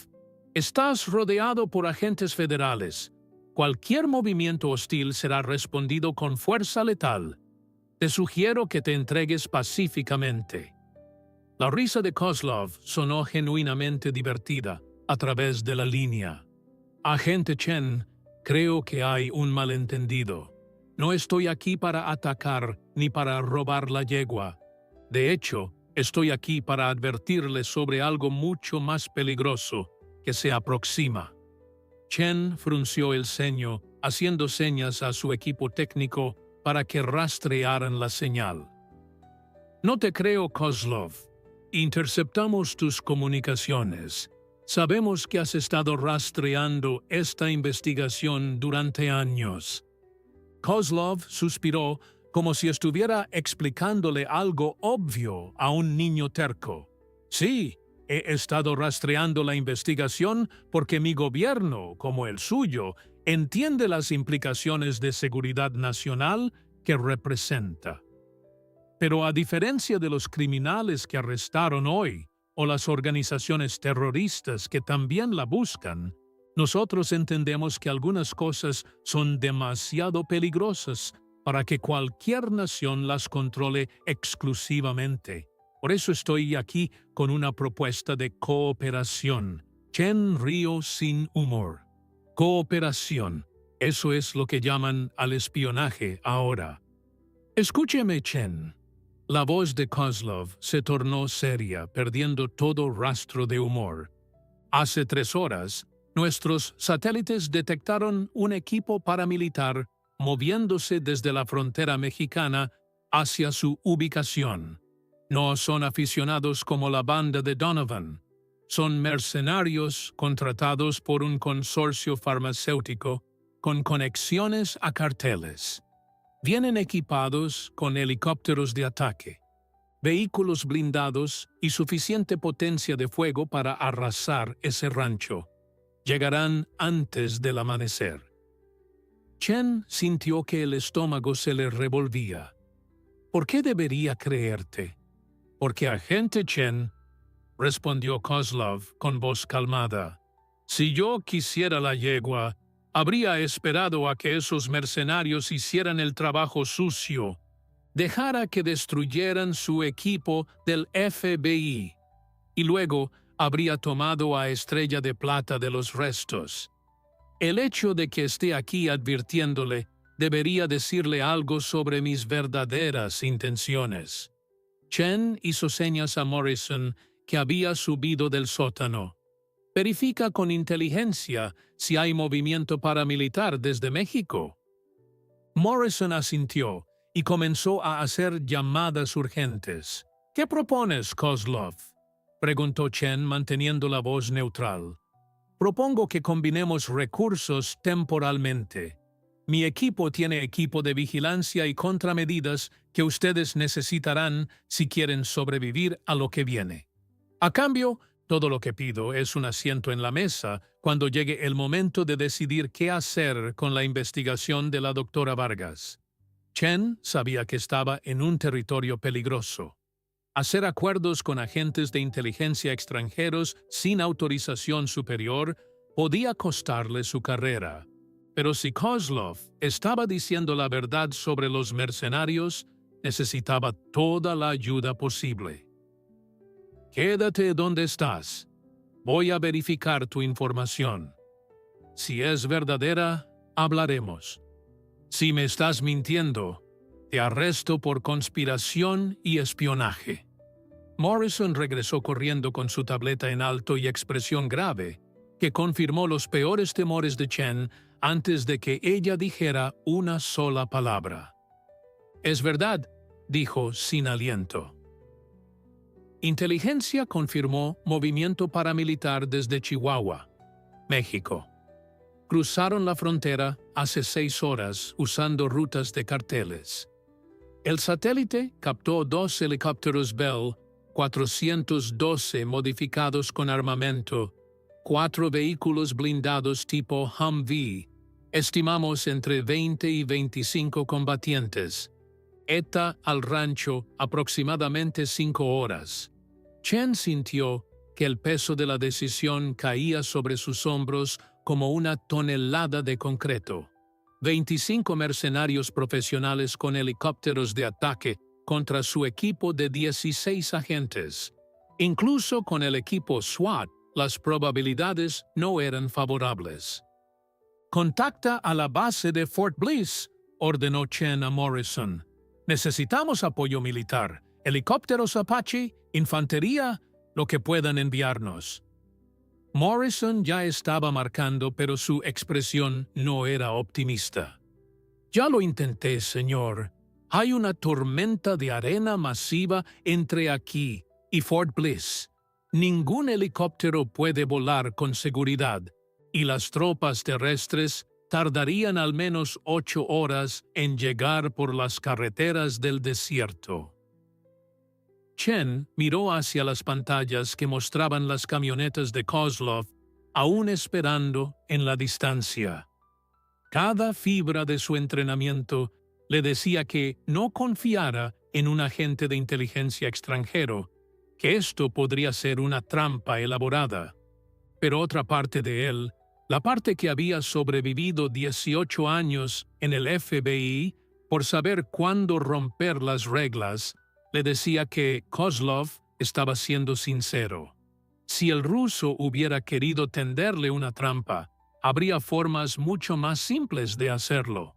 Speaker 1: estás rodeado por agentes federales. Cualquier movimiento hostil será respondido con fuerza letal. Te sugiero que te entregues pacíficamente. La risa de Kozlov sonó genuinamente divertida a través de la línea. Agente Chen, creo que hay un malentendido. No estoy aquí para atacar ni para robar la yegua. De hecho, estoy aquí para advertirle sobre algo mucho más peligroso que se aproxima. Chen frunció el ceño, haciendo señas a su equipo técnico para que rastrearan la señal. No te creo, Kozlov. Interceptamos tus comunicaciones. Sabemos que has estado rastreando esta investigación durante años. Kozlov suspiró como si estuviera explicándole algo obvio a un niño terco. Sí, He estado rastreando la investigación porque mi gobierno, como el suyo, entiende las implicaciones de seguridad nacional que representa. Pero a diferencia de los criminales que arrestaron hoy, o las organizaciones terroristas que también la buscan, nosotros entendemos que algunas cosas son demasiado peligrosas para que cualquier nación las controle exclusivamente. Por eso estoy aquí con una propuesta de cooperación. Chen río sin humor. Cooperación. Eso es lo que llaman al espionaje ahora. Escúcheme, Chen. La voz de Kozlov se tornó seria, perdiendo todo rastro de humor. Hace 3 horas, nuestros satélites detectaron un equipo paramilitar moviéndose desde la frontera mexicana hacia su ubicación. No son aficionados como la banda de Donovan. Son mercenarios contratados por un consorcio farmacéutico con conexiones a carteles. Vienen equipados con helicópteros de ataque, vehículos blindados y suficiente potencia de fuego para arrasar ese rancho. Llegarán antes del amanecer. Chen sintió que el estómago se le revolvía. ¿Por qué debería creerte? Porque agente Chen, respondió Kozlov con voz calmada, si yo quisiera la yegua, habría esperado a que esos mercenarios hicieran el trabajo sucio, dejara que destruyeran su equipo del FBI, y luego habría tomado a Estrella de Plata de los restos. El hecho de que esté aquí advirtiéndole debería decirle algo sobre mis verdaderas intenciones. Chen hizo señas a Morrison que había subido del sótano. Verifica con inteligencia si hay movimiento paramilitar desde México. Morrison asintió y comenzó a hacer llamadas urgentes. ¿Qué propones, Kozlov?, preguntó Chen manteniendo la voz neutral. Propongo que combinemos recursos temporalmente. Mi equipo tiene equipo de vigilancia y contramedidas que ustedes necesitarán si quieren sobrevivir a lo que viene. A cambio, todo lo que pido es un asiento en la mesa cuando llegue el momento de decidir qué hacer con la investigación de la doctora Vargas. Chen sabía que estaba en un territorio peligroso. Hacer acuerdos con agentes de inteligencia extranjeros sin autorización superior podía costarle su carrera. Pero si Kozlov estaba diciendo la verdad sobre los mercenarios, necesitaba toda la ayuda posible. Quédate donde estás. Voy a verificar tu información. Si es verdadera, hablaremos. Si me estás mintiendo, te arresto por conspiración y espionaje. Morrison regresó corriendo con su tableta en alto y expresión grave, que confirmó los peores temores de Chen antes de que ella dijera una sola palabra. «Es verdad», dijo sin aliento. Inteligencia confirmó movimiento paramilitar desde Chihuahua, México. Cruzaron la frontera hace 6 horas usando rutas de carteles. El satélite captó 2 helicópteros Bell 412 modificados con armamento, 4 vehículos blindados tipo Humvee. Estimamos entre 20 y 25 combatientes. ETA al rancho aproximadamente 5 horas. Chen sintió que el peso de la decisión caía sobre sus hombros como una tonelada de concreto. 25 mercenarios profesionales con helicópteros de ataque contra su equipo de 16 agentes. Incluso con el equipo SWAT, las probabilidades no eran favorables. «Contacta a la base de Fort Bliss», ordenó Chen a Morrison. «Necesitamos apoyo militar, helicópteros Apache, infantería, lo que puedan enviarnos». Morrison ya estaba marcando, pero su expresión no era optimista. «Ya lo intenté, señor. Hay una tormenta de arena masiva entre aquí y Fort Bliss. Ningún helicóptero puede volar con seguridad, y las tropas terrestres tardarían al menos 8 horas en llegar por las carreteras del desierto». Chen miró hacia las pantallas que mostraban las camionetas de Kozlov, aún esperando en la distancia. Cada fibra de su entrenamiento le decía que no confiara en un agente de inteligencia extranjero, que esto podría ser una trampa elaborada. Pero otra parte de él, la parte que había sobrevivido 18 años en el FBI por saber cuándo romper las reglas, le decía que Kozlov estaba siendo sincero. Si el ruso hubiera querido tenderle una trampa, habría formas mucho más simples de hacerlo.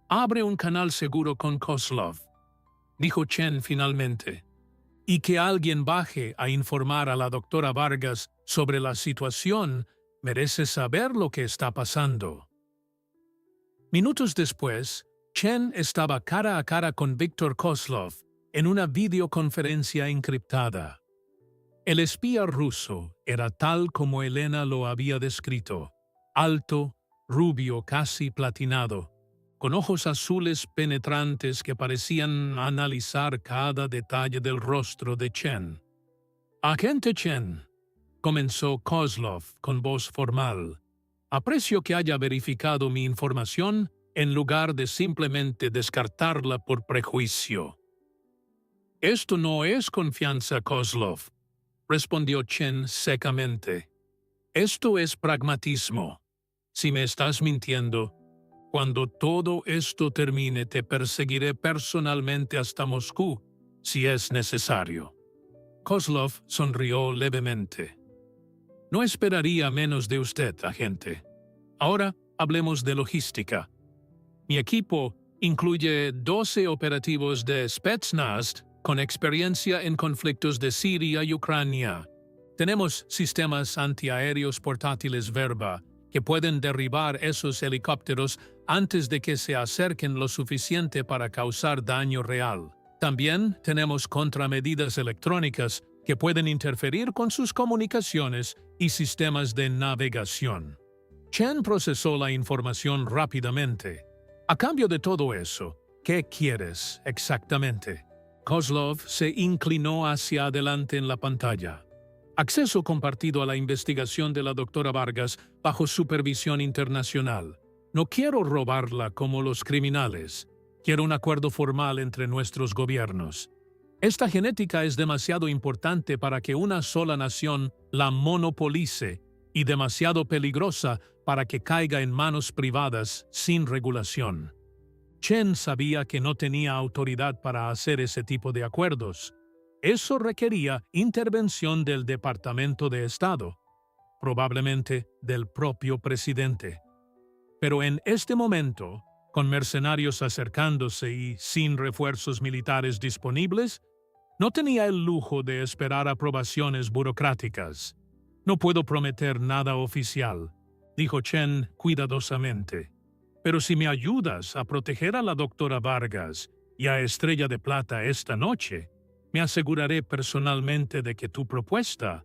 Speaker 1: «Abre un canal seguro con Kozlov», dijo Chen finalmente, «y que alguien baje a informar a la doctora Vargas sobre la situación. Merece saber lo que está pasando». Minutos después, Chen estaba cara a cara con Viktor Kozlov en una videoconferencia encriptada. El espía ruso era tal como Elena lo había descrito: alto, rubio, casi platinado, con ojos azules penetrantes que parecían analizar cada detalle del rostro de Chen. «Agente Chen», comenzó Kozlov con voz formal, «aprecio que haya verificado mi información en lugar de simplemente descartarla por prejuicio». «Esto no es confianza, Kozlov», respondió Chen secamente. «Esto es pragmatismo. Si me estás mintiendo, cuando todo esto termine te perseguiré personalmente hasta Moscú, si es necesario». Kozlov sonrió levemente. «No esperaría menos de usted, agente. Ahora hablemos de logística. Mi equipo incluye 12 operativos de Spetsnaz con experiencia en conflictos de Siria y Ucrania. Tenemos sistemas antiaéreos portátiles Verba que pueden derribar esos helicópteros antes de que se acerquen lo suficiente para causar daño real. También tenemos contramedidas electrónicas que pueden interferir con sus comunicaciones y sistemas de navegación». Chen procesó la información rápidamente. «A cambio de todo eso, ¿qué quieres exactamente?» Kozlov se inclinó hacia adelante en la pantalla. «Acceso compartido a la investigación de la doctora Vargas bajo supervisión internacional. No quiero robarla como los criminales. Quiero un acuerdo formal entre nuestros gobiernos. Esta genética es demasiado importante para que una sola nación la monopolice y demasiado peligrosa para que caiga en manos privadas sin regulación». Chen sabía que no tenía autoridad para hacer ese tipo de acuerdos. Eso requería intervención del Departamento de Estado, probablemente del propio presidente. Pero en este momento, con mercenarios acercándose y sin refuerzos militares disponibles, no tenía el lujo de esperar aprobaciones burocráticas. «No puedo prometer nada oficial», dijo Chen cuidadosamente. «Pero si me ayudas a proteger a la doctora Vargas y a Estrella de Plata esta noche, me aseguraré personalmente de que tu propuesta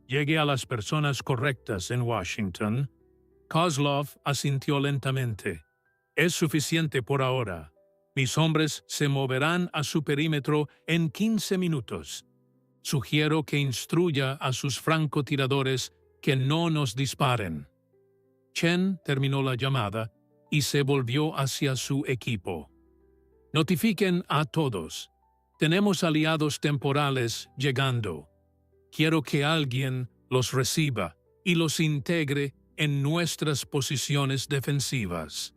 Speaker 1: llegue a las personas correctas en Washington». Kozlov asintió lentamente. «Es suficiente por ahora. Mis hombres se moverán a su perímetro en 15 minutos. Sugiero que instruya a sus francotiradores que no nos disparen». Chen terminó la llamada y se volvió hacia su equipo. «Notifiquen a todos. Tenemos aliados temporales llegando. Quiero que alguien los reciba y los integre en nuestras posiciones defensivas.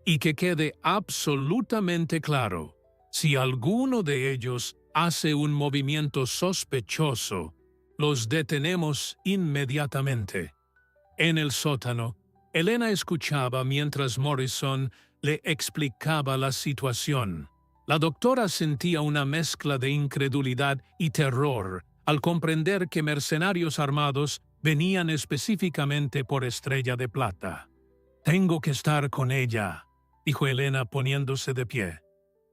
Speaker 1: Y que quede absolutamente claro, si alguno de ellos hace un movimiento sospechoso, los detenemos inmediatamente». En el sótano, Elena escuchaba mientras Morrison le explicaba la situación. La doctora sentía una mezcla de incredulidad y terror al comprender que mercenarios armados venían específicamente por Estrella de Plata. «Tengo que estar con ella», dijo Elena poniéndose de pie.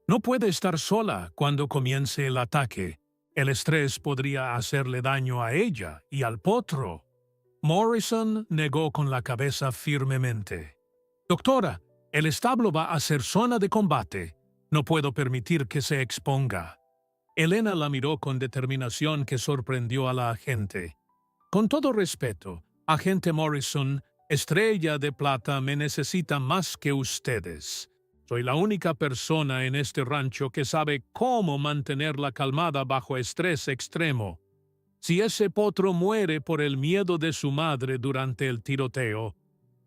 Speaker 1: «No puede estar sola cuando comience el ataque. El estrés podría hacerle daño a ella y al potro». Morrison negó con la cabeza firmemente. «Doctora, el establo va a ser zona de combate. No puedo permitir que se exponga». Elena la miró con determinación que sorprendió a la agente. Con todo respeto, agente Morrison, Estrella de Plata me necesita más que ustedes. Soy la única persona en este rancho que sabe cómo mantenerla calmada bajo estrés extremo. Si ese potro muere por el miedo de su madre durante el tiroteo,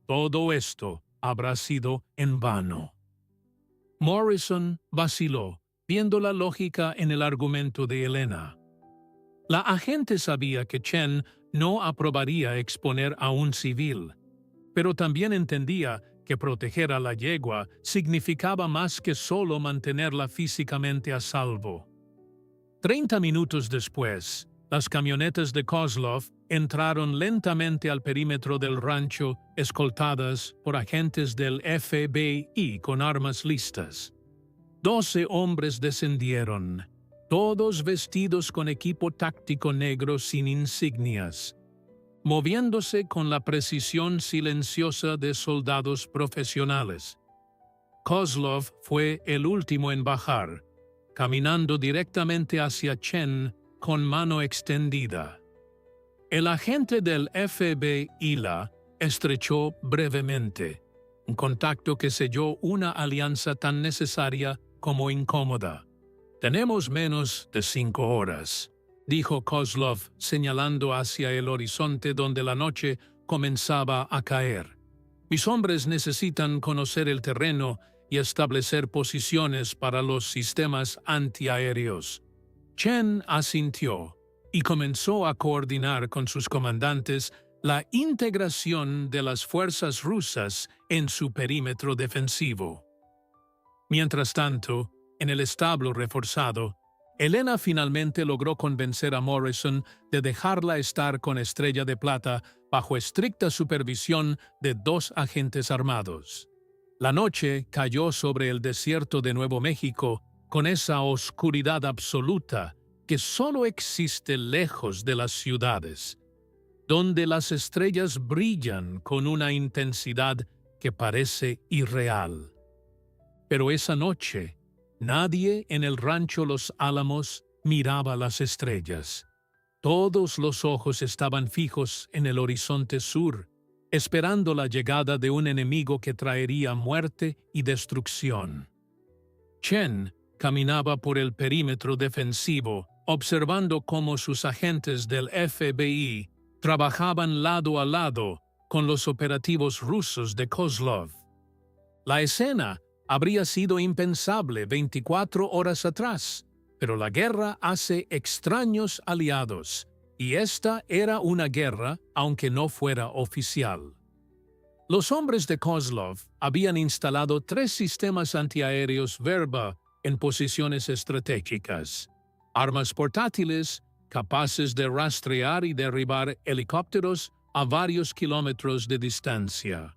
Speaker 1: todo esto habrá sido en vano. Morrison vaciló, viendo la lógica en el argumento de Elena. La agente sabía que Chen no aprobaría exponer a un civil, pero también entendía que proteger a la yegua significaba más que solo mantenerla físicamente a salvo. 30 minutos después, las camionetas de Kozlov entraron lentamente al perímetro del rancho, escoltadas por agentes del FBI con armas listas. 12 hombres descendieron, todos vestidos con equipo táctico negro sin insignias, moviéndose con la precisión silenciosa de soldados profesionales. Kozlov fue el último en bajar, caminando directamente hacia Chen con mano extendida. El agente del FBI la estrechó brevemente, un contacto que selló una alianza tan necesaria como incómoda. «Tenemos menos de 5 horas», dijo Kozlov, señalando hacia el horizonte donde la noche comenzaba a caer. «Mis hombres necesitan conocer el terreno y establecer posiciones para los sistemas antiaéreos». Chen asintió y comenzó a coordinar con sus comandantes la integración de las fuerzas rusas en su perímetro defensivo. Mientras tanto, en el establo reforzado, Elena finalmente logró convencer a Morrison de dejarla estar con Estrella de Plata bajo estricta supervisión de 2 agentes armados. La noche cayó sobre el desierto de Nuevo México con esa oscuridad absoluta que solo existe lejos de las ciudades, donde las estrellas brillan con una intensidad que parece irreal. Pero esa noche, nadie en el rancho Los Álamos miraba las estrellas. Todos los ojos estaban fijos en el horizonte sur, esperando la llegada de un enemigo que traería muerte y destrucción. Chen caminaba por el perímetro defensivo, observando cómo sus agentes del FBI trabajaban lado a lado con los operativos rusos de Kozlov. La escena habría sido impensable 24 horas atrás, pero la guerra hace extraños aliados, y esta era una guerra aunque no fuera oficial. Los hombres de Kozlov habían instalado 3 sistemas antiaéreos Verba en posiciones estratégicas, armas portátiles capaces de rastrear y derribar helicópteros a varios kilómetros de distancia.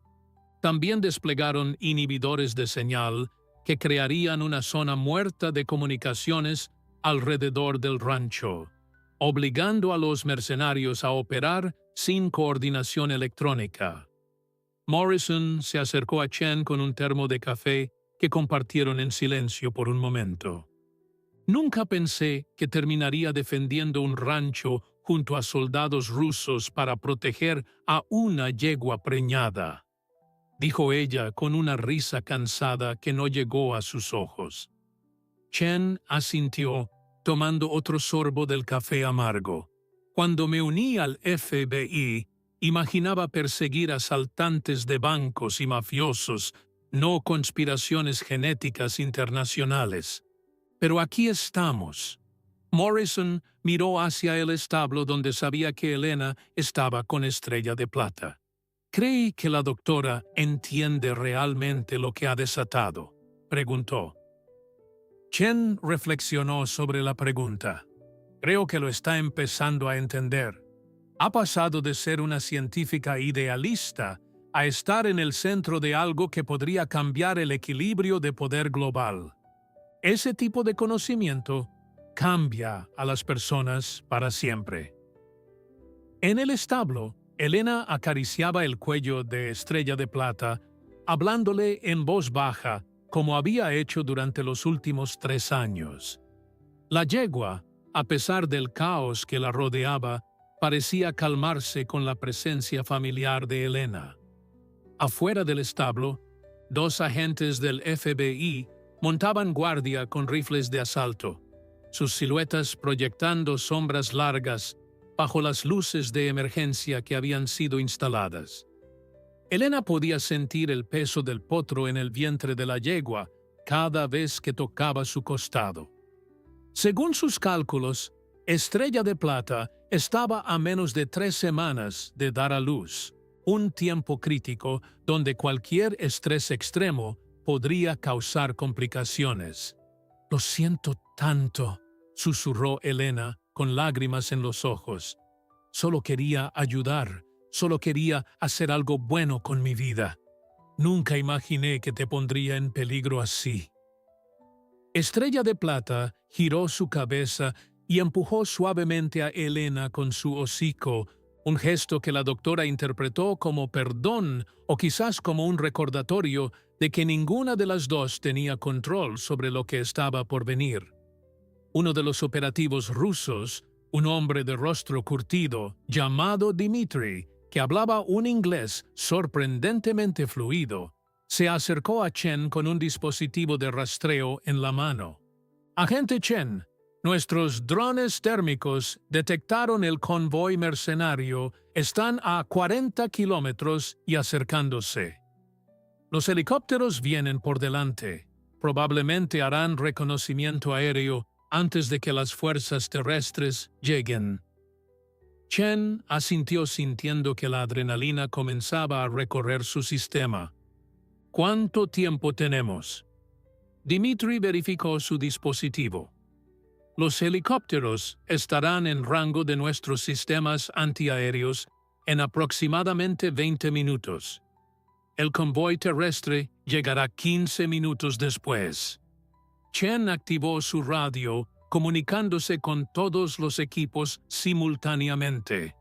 Speaker 1: También desplegaron inhibidores de señal que crearían una zona muerta de comunicaciones alrededor del rancho, obligando a los mercenarios a operar sin coordinación electrónica. Morrison se acercó a Chen con un termo de café que compartieron en silencio por un momento. «Nunca pensé que terminaría defendiendo un rancho junto a soldados rusos para proteger a una yegua preñada», dijo ella con una risa cansada que no llegó a sus ojos. Chen asintió, tomando otro sorbo del café amargo. «Cuando me uní al FBI, imaginaba perseguir asaltantes de bancos y mafiosos, no conspiraciones genéticas internacionales. Pero aquí estamos». Morrison miró hacia el establo donde sabía que Elena estaba con Estrella de Plata. «¿Cree que la doctora entiende realmente lo que ha desatado?», preguntó. Chen reflexionó sobre la pregunta. «Creo que lo está empezando a entender. Ha pasado de ser una científica idealista a estar en el centro de algo que podría cambiar el equilibrio de poder global. Ese tipo de conocimiento cambia a las personas para siempre». En el establo, Elena acariciaba el cuello de Estrella de Plata, hablándole en voz baja como había hecho durante los últimos 3 años. La yegua, a pesar del caos que la rodeaba, parecía calmarse con la presencia familiar de Elena. Afuera del establo, 2 agentes del FBI montaban guardia con rifles de asalto, sus siluetas proyectando sombras largas bajo las luces de emergencia que habían sido instaladas. Elena podía sentir el peso del potro en el vientre de la yegua cada vez que tocaba su costado. Según sus cálculos, Estrella de Plata estaba a menos de 3 semanas de dar a luz, un tiempo crítico donde cualquier estrés extremo podría causar complicaciones. «Lo siento tanto», susurró Elena con lágrimas en los ojos. «Solo quería ayudar, solo quería hacer algo bueno con mi vida. Nunca imaginé que te pondría en peligro así». Estrella de Plata giró su cabeza y empujó suavemente a Elena con su hocico, un gesto que la doctora interpretó como perdón o quizás como un recordatorio de que ninguna de las dos tenía control sobre lo que estaba por venir. Uno de los operativos rusos, un hombre de rostro curtido, llamado Dmitri, que hablaba un inglés sorprendentemente fluido, se acercó a Chen con un dispositivo de rastreo en la mano. «Agente Chen, nuestros drones térmicos detectaron el convoy mercenario. Están a 40 kilómetros y acercándose. Los helicópteros vienen por delante. Probablemente harán reconocimiento aéreo antes de que las fuerzas terrestres lleguen». Chen asintió sintiendo que la adrenalina comenzaba a recorrer su sistema. «¿Cuánto tiempo tenemos?» Dmitri verificó su dispositivo. «Los helicópteros estarán en rango de nuestros sistemas antiaéreos en aproximadamente 20 minutos. El convoy terrestre llegará 15 minutos después». Chen activó su radio, comunicándose con todos los equipos simultáneamente.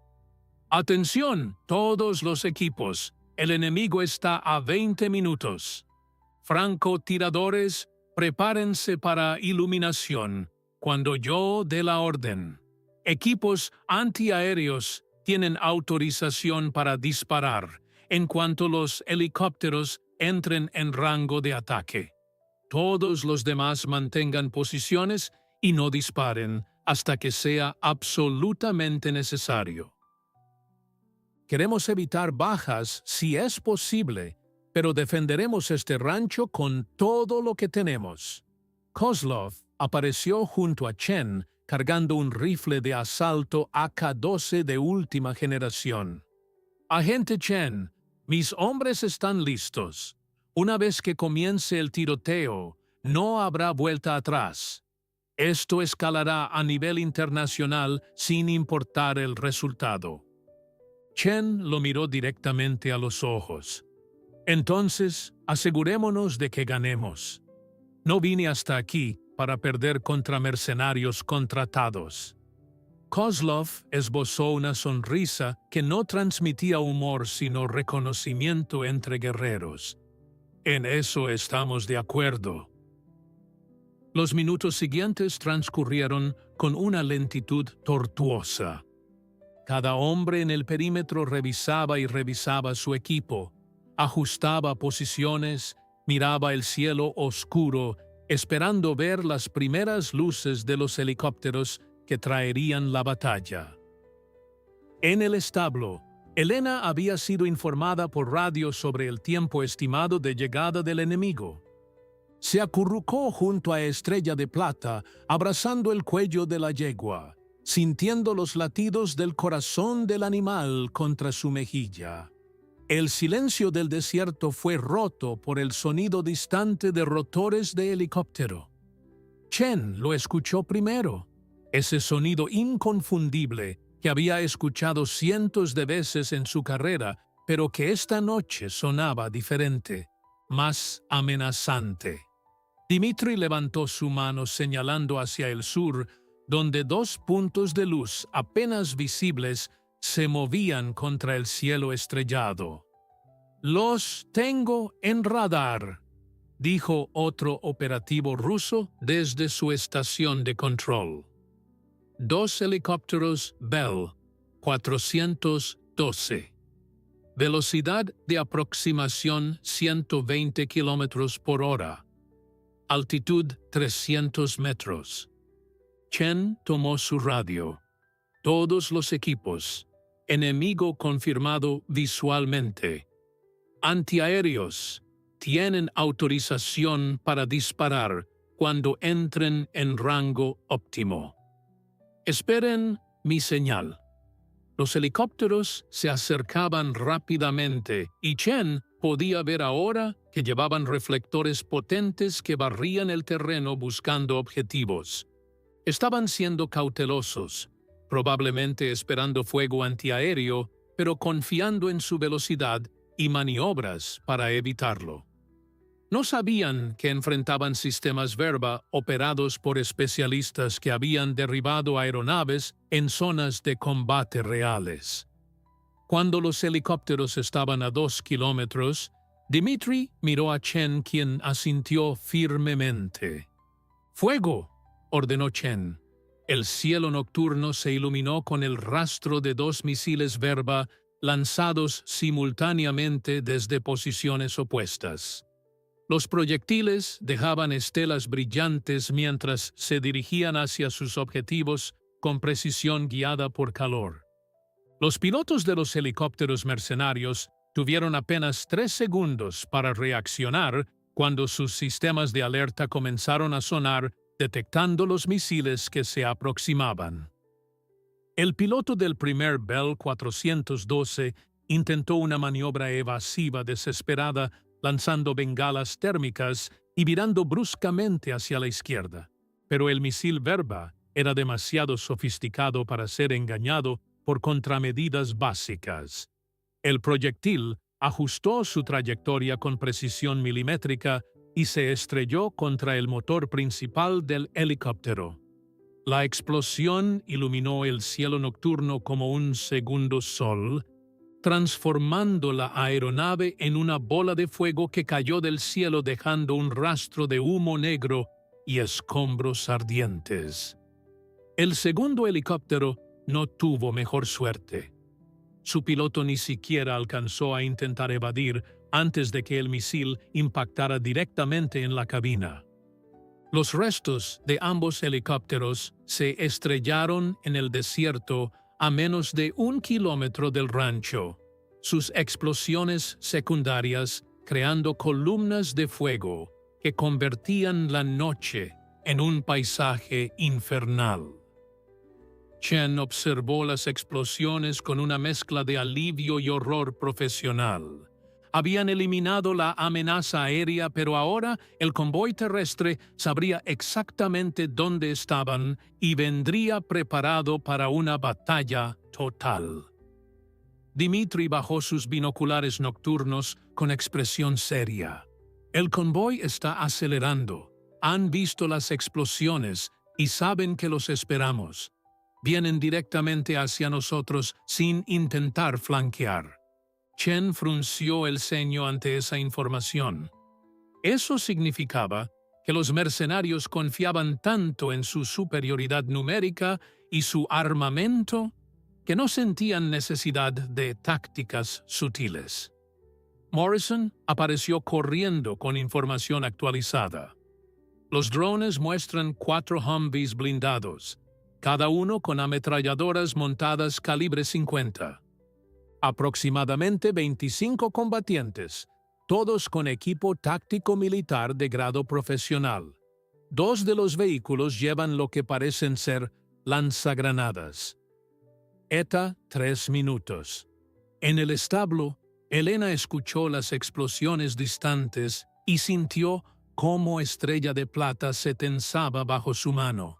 Speaker 1: «Atención, todos los equipos. El enemigo está a 20 minutos. Francotiradores, prepárense para iluminación cuando yo dé la orden. Equipos antiaéreos tienen autorización para disparar en cuanto los helicópteros entren en rango de ataque. Todos los demás mantengan posiciones y no disparen hasta que sea absolutamente necesario. Queremos evitar bajas si es posible, pero defenderemos este rancho con todo lo que tenemos». Kozlov apareció junto a Chen cargando un rifle de asalto AK-12 de última generación. «Agente Chen, mis hombres están listos. Una vez que comience el tiroteo, no habrá vuelta atrás. Esto escalará a nivel internacional sin importar el resultado». Chen lo miró directamente a los ojos. «Entonces, asegurémonos de que ganemos. No vine hasta aquí para perder contra mercenarios contratados». Kozlov esbozó una sonrisa que no transmitía humor sino reconocimiento entre guerreros. «En eso estamos de acuerdo». Los minutos siguientes transcurrieron con una lentitud tortuosa. Cada hombre en el perímetro revisaba y revisaba su equipo, ajustaba posiciones, miraba el cielo oscuro, esperando ver las primeras luces de los helicópteros que traerían la batalla. En el establo, Elena había sido informada por radio sobre el tiempo estimado de llegada del enemigo. Se acurrucó junto a Estrella de Plata, abrazando el cuello de la yegua, sintiendo los latidos del corazón del animal contra su mejilla. El silencio del desierto fue roto por el sonido distante de rotores de helicóptero. Chen lo escuchó primero, ese sonido inconfundible que había escuchado cientos de veces en su carrera, pero que esta noche sonaba diferente, más amenazante. Dmitri levantó su mano señalando hacia el sur, donde 2 puntos de luz apenas visibles se movían contra el cielo estrellado. «Los tengo en radar», dijo otro operativo ruso desde su estación de control. 2 helicópteros Bell 412. Velocidad de aproximación 120 kilómetros por hora. Altitud 300 metros. Chen tomó su radio. Todos los equipos. Enemigo confirmado visualmente. Antiaéreos. Tienen autorización para disparar cuando entren en rango óptimo. Esperen mi señal. Los helicópteros se acercaban rápidamente y Chen podía ver ahora que llevaban reflectores potentes que barrían el terreno buscando objetivos. Estaban siendo cautelosos, probablemente esperando fuego antiaéreo, pero confiando en su velocidad y maniobras para evitarlo. No sabían que enfrentaban sistemas Verba operados por especialistas que habían derribado aeronaves en zonas de combate reales. Cuando los helicópteros estaban a 2 kilómetros, Dmitri miró a Chen, quien asintió firmemente. «¡Fuego!», ordenó Chen. El cielo nocturno se iluminó con el rastro de 2 misiles Verba lanzados simultáneamente desde posiciones opuestas. Los proyectiles dejaban estelas brillantes mientras se dirigían hacia sus objetivos con precisión guiada por calor. Los pilotos de los helicópteros mercenarios tuvieron apenas 3 segundos para reaccionar cuando sus sistemas de alerta comenzaron a sonar, detectando los misiles que se aproximaban. El piloto del primer Bell 412 intentó una maniobra evasiva desesperada, lanzando bengalas térmicas y virando bruscamente hacia la izquierda. Pero el misil Verba era demasiado sofisticado para ser engañado por contramedidas básicas. El proyectil ajustó su trayectoria con precisión milimétrica y se estrelló contra el motor principal del helicóptero. La explosión iluminó el cielo nocturno como un segundo sol, transformando la aeronave en una bola de fuego que cayó del cielo dejando un rastro de humo negro y escombros ardientes. El segundo helicóptero no tuvo mejor suerte. Su piloto ni siquiera alcanzó a intentar evadir antes de que el misil impactara directamente en la cabina. Los restos de ambos helicópteros se estrellaron en el desierto a menos de 1 kilómetro del rancho, sus explosiones secundarias creando columnas de fuego que convertían la noche en un paisaje infernal. Chen observó las explosiones con una mezcla de alivio y horror profesional. Habían eliminado la amenaza aérea, pero ahora el convoy terrestre sabría exactamente dónde estaban y vendría preparado para una batalla total. Dmitri bajó sus binoculares nocturnos con expresión seria. El convoy está acelerando. Han visto las explosiones y saben que los esperamos. Vienen directamente hacia nosotros sin intentar flanquear. Chen frunció el ceño ante esa información. Eso significaba que los mercenarios confiaban tanto en su superioridad numérica y su armamento que no sentían necesidad de tácticas sutiles. Morrison apareció corriendo con información actualizada. Los drones muestran 4 Humvees blindados, cada uno con ametralladoras montadas calibre 50. Aproximadamente 25 combatientes, todos con equipo táctico militar de grado profesional. 2 de los vehículos llevan lo que parecen ser lanzagranadas. ETA 3 minutos. En el establo, Elena escuchó las explosiones distantes y sintió cómo Estrella de Plata se tensaba bajo su mano.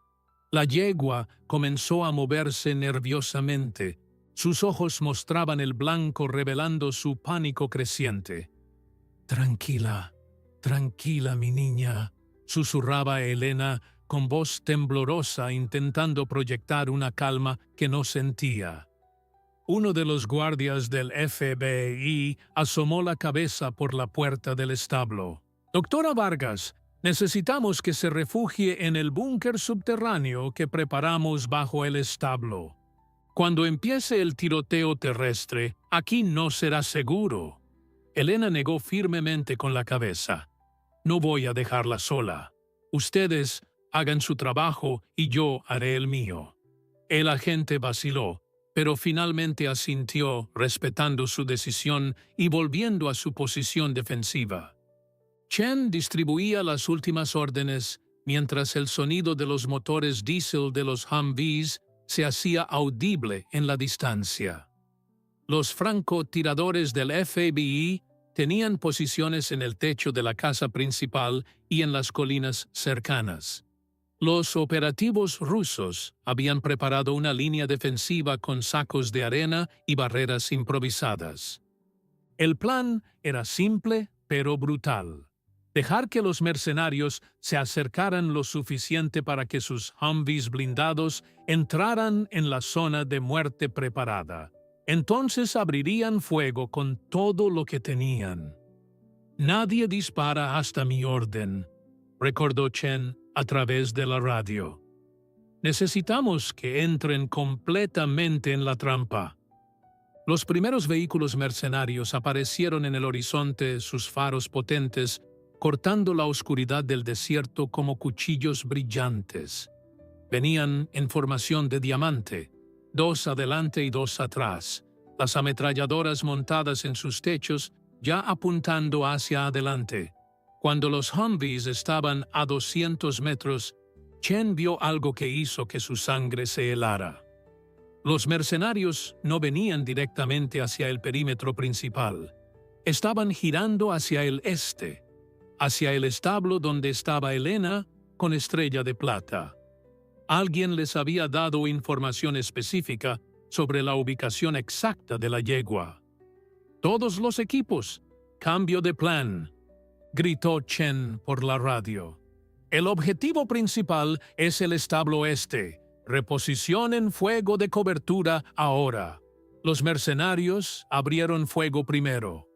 Speaker 1: La yegua comenzó a moverse nerviosamente. Sus ojos mostraban el blanco revelando su pánico creciente. «Tranquila, tranquila, mi niña», susurraba Elena con voz temblorosa intentando proyectar una calma que no sentía. Uno de los guardias del FBI asomó la cabeza por la puerta del establo. Doctora Vargas, necesitamos que se refugie en el búnker subterráneo que preparamos bajo el establo. Cuando empiece el tiroteo terrestre, aquí no será seguro. Elena negó firmemente con la cabeza. No voy a dejarla sola. Ustedes hagan su trabajo y yo haré el mío. El agente vaciló, pero finalmente asintió, respetando su decisión y volviendo a su posición defensiva. Chen distribuía las últimas órdenes mientras el sonido de los motores diésel de los Humvees se hacía audible en la distancia. Los francotiradores del FBI tenían posiciones en el techo de la casa principal y en las colinas cercanas. Los operativos rusos habían preparado una línea defensiva con sacos de arena y barreras improvisadas. El plan era simple pero brutal. Dejar que los mercenarios se acercaran lo suficiente para que sus Humvees blindados entraran en la zona de muerte preparada. Entonces abrirían fuego con todo lo que tenían. «Nadie dispara hasta mi orden», recordó Chen a través de la radio. «Necesitamos que entren completamente en la trampa». Los primeros vehículos mercenarios aparecieron en el horizonte, sus faros potentes, cortando la oscuridad del desierto como cuchillos brillantes. Venían en formación de diamante, 2 adelante y 2 atrás, las ametralladoras montadas en sus techos ya apuntando hacia adelante. Cuando los Humvees estaban a 200 metros, Chen vio algo que hizo que su sangre se helara. Los mercenarios no venían directamente hacia el perímetro principal. Estaban girando hacia el este, hacia el establo donde estaba Elena con Estrella de Plata. Alguien les había dado información específica sobre la ubicación exacta de la yegua. «Todos los equipos, cambio de plan», gritó Chen por la radio. «El objetivo principal es el establo este. Reposicionen fuego de cobertura ahora». Los mercenarios abrieron fuego primero.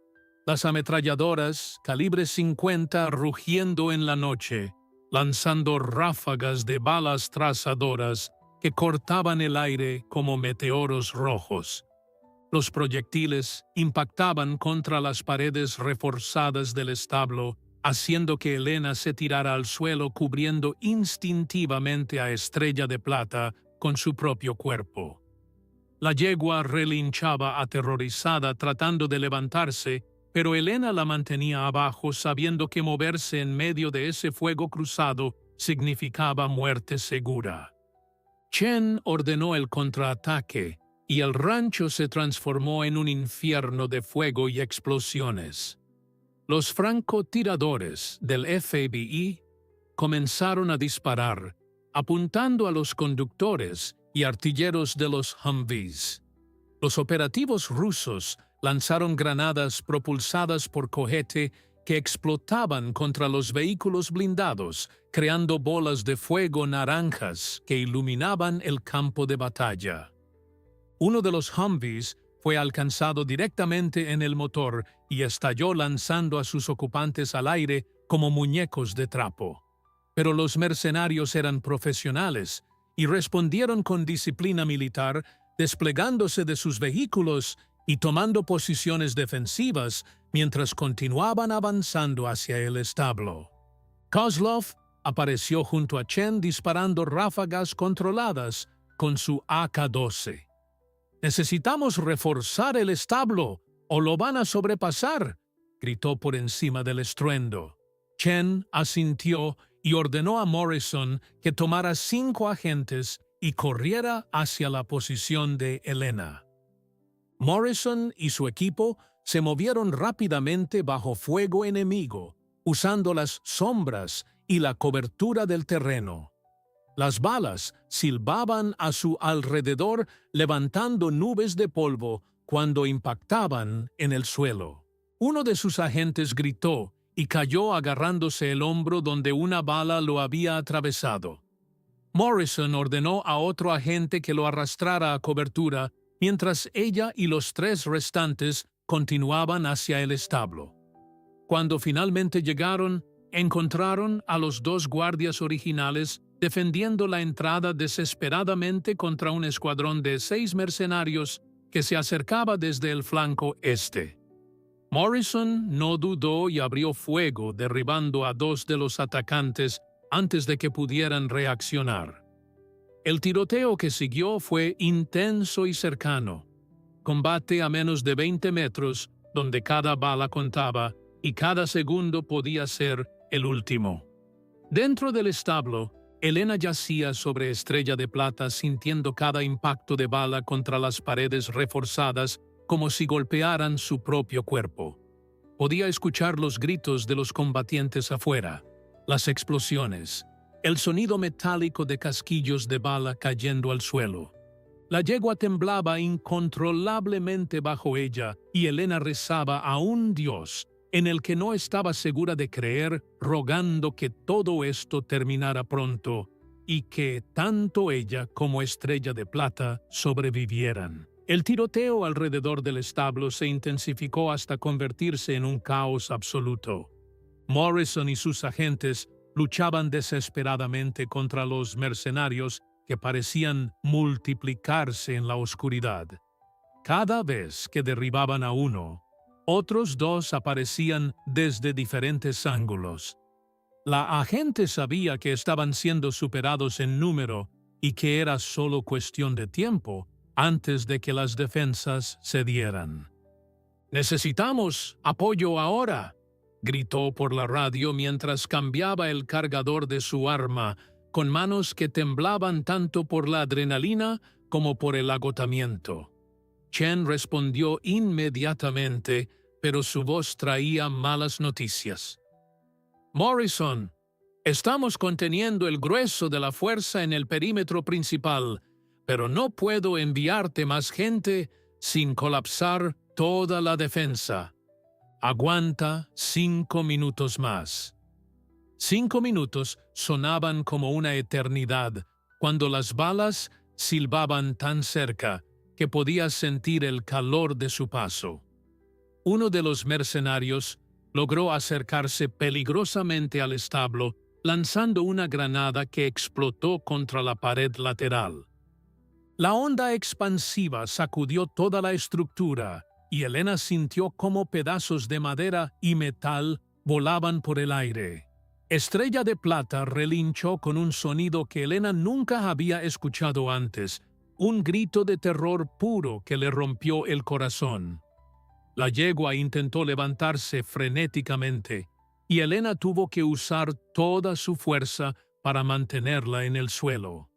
Speaker 1: Las ametralladoras, calibre 50, rugiendo en la noche, lanzando ráfagas de balas trazadoras que cortaban el aire como meteoros rojos. Los proyectiles impactaban contra las paredes reforzadas del establo, haciendo que Elena se tirara al suelo cubriendo instintivamente a Estrella de Plata con su propio cuerpo. La yegua relinchaba aterrorizada tratando de levantarse, pero Elena la mantenía abajo sabiendo que moverse en medio de ese fuego cruzado significaba muerte segura. Chen ordenó el contraataque y el rancho se transformó en un infierno de fuego y explosiones. Los francotiradores del FBI comenzaron a disparar, apuntando a los conductores y artilleros de los Humvees. Los operativos rusos lanzaron granadas propulsadas por cohete que explotaban contra los vehículos blindados, creando bolas de fuego naranjas que iluminaban el campo de batalla. Uno de los Humvees fue alcanzado directamente en el motor y estalló lanzando a sus ocupantes al aire como muñecos de trapo. Pero los mercenarios eran profesionales y respondieron con disciplina militar, desplegándose de sus vehículos y tomando posiciones defensivas mientras continuaban avanzando hacia el establo. Kozlov apareció junto a Chen disparando ráfagas controladas con su AK-12. «Necesitamos reforzar el establo o lo van a sobrepasar», gritó por encima del estruendo. Chen asintió y ordenó a Morrison que tomara 5 agentes y corriera hacia la posición de Elena. Morrison y su equipo se movieron rápidamente bajo fuego enemigo, usando las sombras y la cobertura del terreno. Las balas silbaban a su alrededor levantando nubes de polvo cuando impactaban en el suelo. Uno de sus agentes gritó y cayó agarrándose el hombro donde una bala lo había atravesado. Morrison ordenó a otro agente que lo arrastrara a cobertura mientras ella y los 3 restantes continuaban hacia el establo. Cuando finalmente llegaron, encontraron a los dos guardias originales defendiendo la entrada desesperadamente contra un escuadrón de 6 mercenarios que se acercaba desde el flanco este. Morrison no dudó y abrió fuego, derribando a 2 de los atacantes antes de que pudieran reaccionar. El tiroteo que siguió fue intenso y cercano. Combate a menos de 20 metros, donde cada bala contaba y cada segundo podía ser el último. Dentro del establo, Elena yacía sobre Estrella de Plata sintiendo cada impacto de bala contra las paredes reforzadas como si golpearan su propio cuerpo. Podía escuchar los gritos de los combatientes afuera, las explosiones, el sonido metálico de casquillos de bala cayendo al suelo. La yegua temblaba incontrolablemente bajo ella y Elena rezaba a un Dios en el que no estaba segura de creer, rogando que todo esto terminara pronto y que tanto ella como Estrella de Plata sobrevivieran. El tiroteo alrededor del establo se intensificó hasta convertirse en un caos absoluto. Morrison y sus agentes luchaban desesperadamente contra los mercenarios que parecían multiplicarse en la oscuridad. Cada vez que derribaban a uno, otros 2 aparecían desde diferentes ángulos. La agente sabía que estaban siendo superados en número y que era solo cuestión de tiempo antes de que las defensas cedieran. «Necesitamos apoyo ahora», gritó por la radio mientras cambiaba el cargador de su arma, con manos que temblaban tanto por la adrenalina como por el agotamiento. Chen respondió inmediatamente, pero su voz traía malas noticias. «Morrison, estamos conteniendo el grueso de la fuerza en el perímetro principal, pero no puedo enviarte más gente sin colapsar toda la defensa. Aguanta 5 minutos más». 5 minutos sonaban como una eternidad cuando las balas silbaban tan cerca que podía sentir el calor de su paso. Uno de los mercenarios logró acercarse peligrosamente al establo, lanzando una granada que explotó contra la pared lateral. La onda expansiva sacudió toda la estructura y Elena sintió cómo pedazos de madera y metal volaban por el aire. Estrella de Plata relinchó con un sonido que Elena nunca había escuchado antes, un grito de terror puro que le rompió el corazón. La yegua intentó levantarse frenéticamente, y Elena tuvo que usar toda su fuerza para mantenerla en el suelo.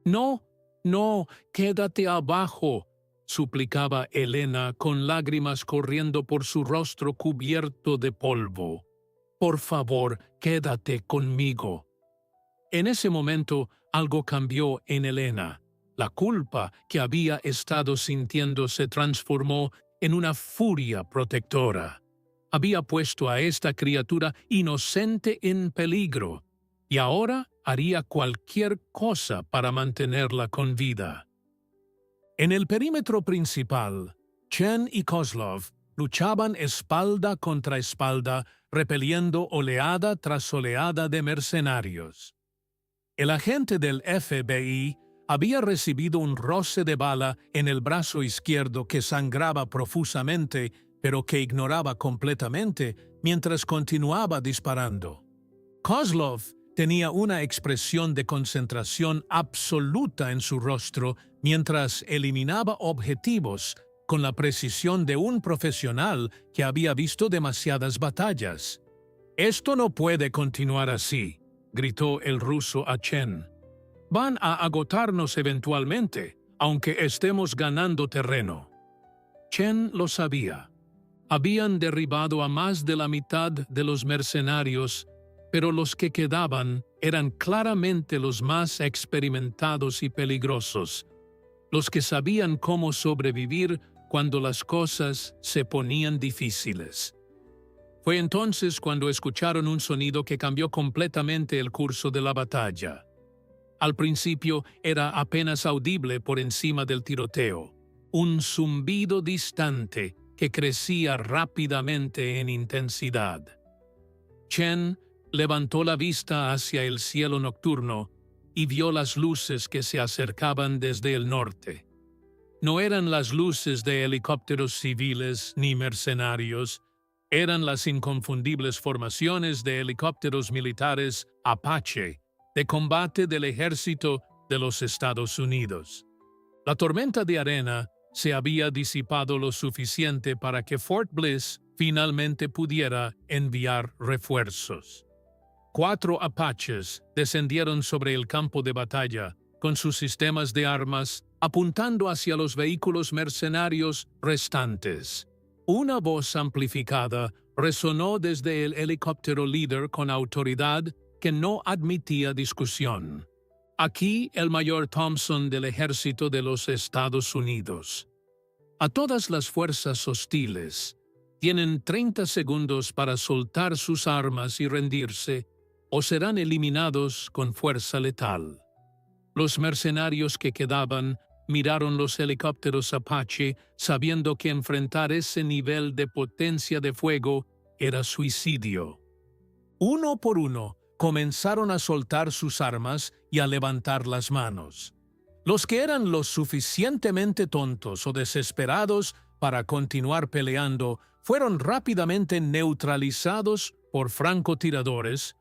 Speaker 1: «No, no, quédate abajo», suplicaba Elena con lágrimas corriendo por su rostro cubierto de polvo. «Por favor, quédate conmigo». En ese momento algo cambió en Elena. La culpa que había estado sintiendo se transformó en una furia protectora. Había puesto a esta criatura inocente en peligro, y ahora haría cualquier cosa para mantenerla con vida. En el perímetro principal, Chen y Kozlov luchaban espalda contra espalda, repeliendo oleada tras oleada de mercenarios. El agente del FBI había recibido un roce de bala en el brazo izquierdo que sangraba profusamente, pero que ignoraba completamente mientras continuaba disparando. Kozlov tenía una expresión de concentración absoluta en su rostro mientras eliminaba objetivos con la precisión de un profesional que había visto demasiadas batallas. «Esto no puede continuar así», gritó el ruso a Chen. «Van a agotarnos eventualmente, aunque estemos ganando terreno». Chen lo sabía. Habían derribado a más de la mitad de los mercenarios, pero los que quedaban eran claramente los más experimentados y peligrosos, los que sabían cómo sobrevivir cuando las cosas se ponían difíciles. Fue entonces cuando escucharon un sonido que cambió completamente el curso de la batalla. Al principio era apenas audible por encima del tiroteo, un zumbido distante, que crecía rápidamente en intensidad. Chen levantó la vista hacia el cielo nocturno y vio las luces que se acercaban desde el norte. No eran las luces de helicópteros civiles ni mercenarios, eran las inconfundibles formaciones de helicópteros militares Apache de combate del ejército de los Estados Unidos. La tormenta de arena se había disipado lo suficiente para que Fort Bliss finalmente pudiera enviar refuerzos. 4 Apaches descendieron sobre el campo de batalla con sus sistemas de armas apuntando hacia los vehículos mercenarios restantes. Una voz amplificada resonó desde el helicóptero líder con autoridad que no admitía discusión. Aquí el mayor Thompson del ejército de los Estados Unidos. A todas las fuerzas hostiles, tienen 30 segundos para soltar sus armas y rendirse, o serán eliminados con fuerza letal. Los mercenarios que quedaban miraron los helicópteros Apache sabiendo que enfrentar ese nivel de potencia de fuego era suicidio. Uno por uno, comenzaron a soltar sus armas y a levantar las manos. Los que eran lo suficientemente tontos o desesperados para continuar peleando fueron rápidamente neutralizados por francotiradores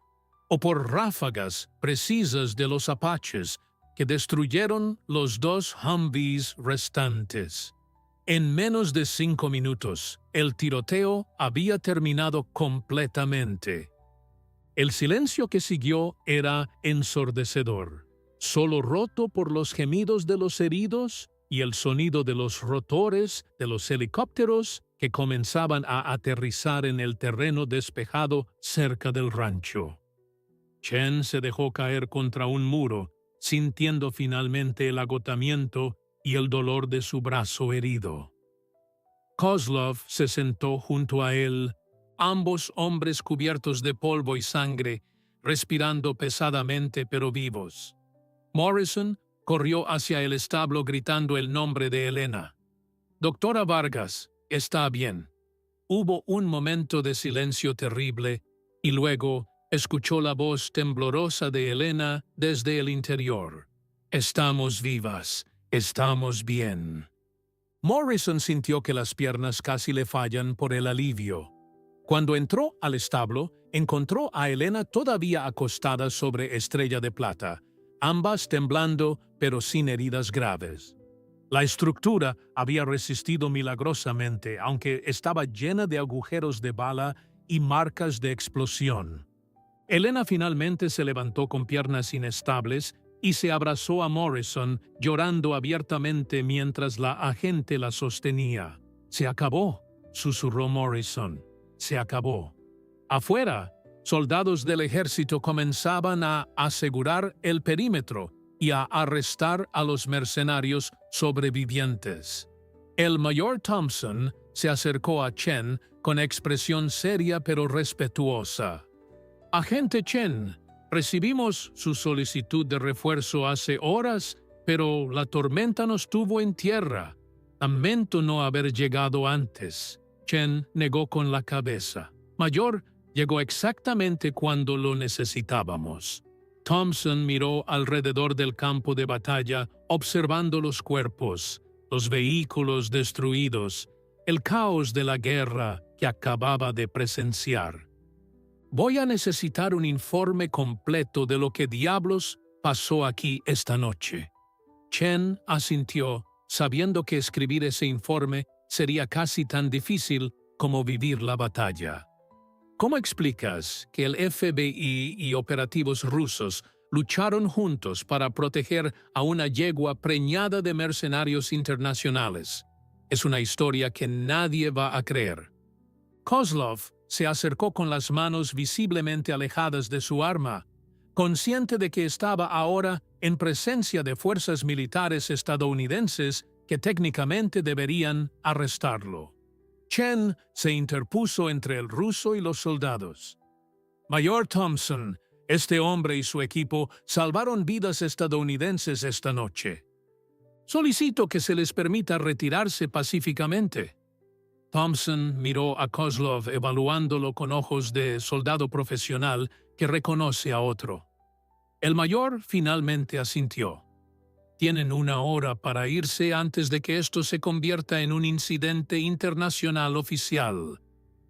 Speaker 1: o por ráfagas precisas de los Apaches que destruyeron los 2 Humvees restantes. En menos de 5 minutos, el tiroteo había terminado completamente. El silencio que siguió era ensordecedor, solo roto por los gemidos de los heridos y el sonido de los rotores de los helicópteros que comenzaban a aterrizar en el terreno despejado cerca del rancho. Chen se dejó caer contra un muro, sintiendo finalmente el agotamiento y el dolor de su brazo herido. Kozlov se sentó junto a él, ambos hombres cubiertos de polvo y sangre, respirando pesadamente pero vivos. Morrison corrió hacia el establo gritando el nombre de Elena. «Doctora Vargas, está bien». Hubo un momento de silencio terrible y luego escuchó la voz temblorosa de Elena desde el interior. «Estamos vivas, estamos bien». Morrison sintió que las piernas casi le fallan por el alivio. Cuando entró al establo, encontró a Elena todavía acostada sobre Estrella de Plata, ambas temblando pero sin heridas graves. La estructura había resistido milagrosamente, aunque estaba llena de agujeros de bala y marcas de explosión. Elena finalmente se levantó con piernas inestables y se abrazó a Morrison, llorando abiertamente mientras la agente la sostenía. «Se acabó», susurró Morrison. «Se acabó». Afuera, soldados del ejército comenzaban a asegurar el perímetro y a arrestar a los mercenarios sobrevivientes. El mayor Thompson se acercó a Chen con expresión seria pero respetuosa. «Agente Chen, recibimos su solicitud de refuerzo hace horas, pero la tormenta nos tuvo en tierra. Lamento no haber llegado antes». Chen negó con la cabeza. «Mayor, llegó exactamente cuando lo necesitábamos». Thompson miró alrededor del campo de batalla, observando los cuerpos, los vehículos destruidos, el caos de la guerra que acababa de presenciar. «Voy a necesitar un informe completo de lo que diablos pasó aquí esta noche». Chen asintió, sabiendo que escribir ese informe sería casi tan difícil como vivir la batalla. ¿Cómo explicas que el FBI y operativos rusos lucharon juntos para proteger a una yegua preñada de mercenarios internacionales? Es una historia que nadie va a creer. Kozlov se acercó con las manos visiblemente alejadas de su arma, consciente de que estaba ahora en presencia de fuerzas militares estadounidenses que técnicamente deberían arrestarlo. Chen se interpuso entre el ruso y los soldados. «Mayor Thompson, este hombre y su equipo salvaron vidas estadounidenses esta noche. Solicito que se les permita retirarse pacíficamente». Thompson miró a Kozlov evaluándolo con ojos de soldado profesional que reconoce a otro. El mayor finalmente asintió. Tienen 1 hora para irse antes de que esto se convierta en un incidente internacional oficial.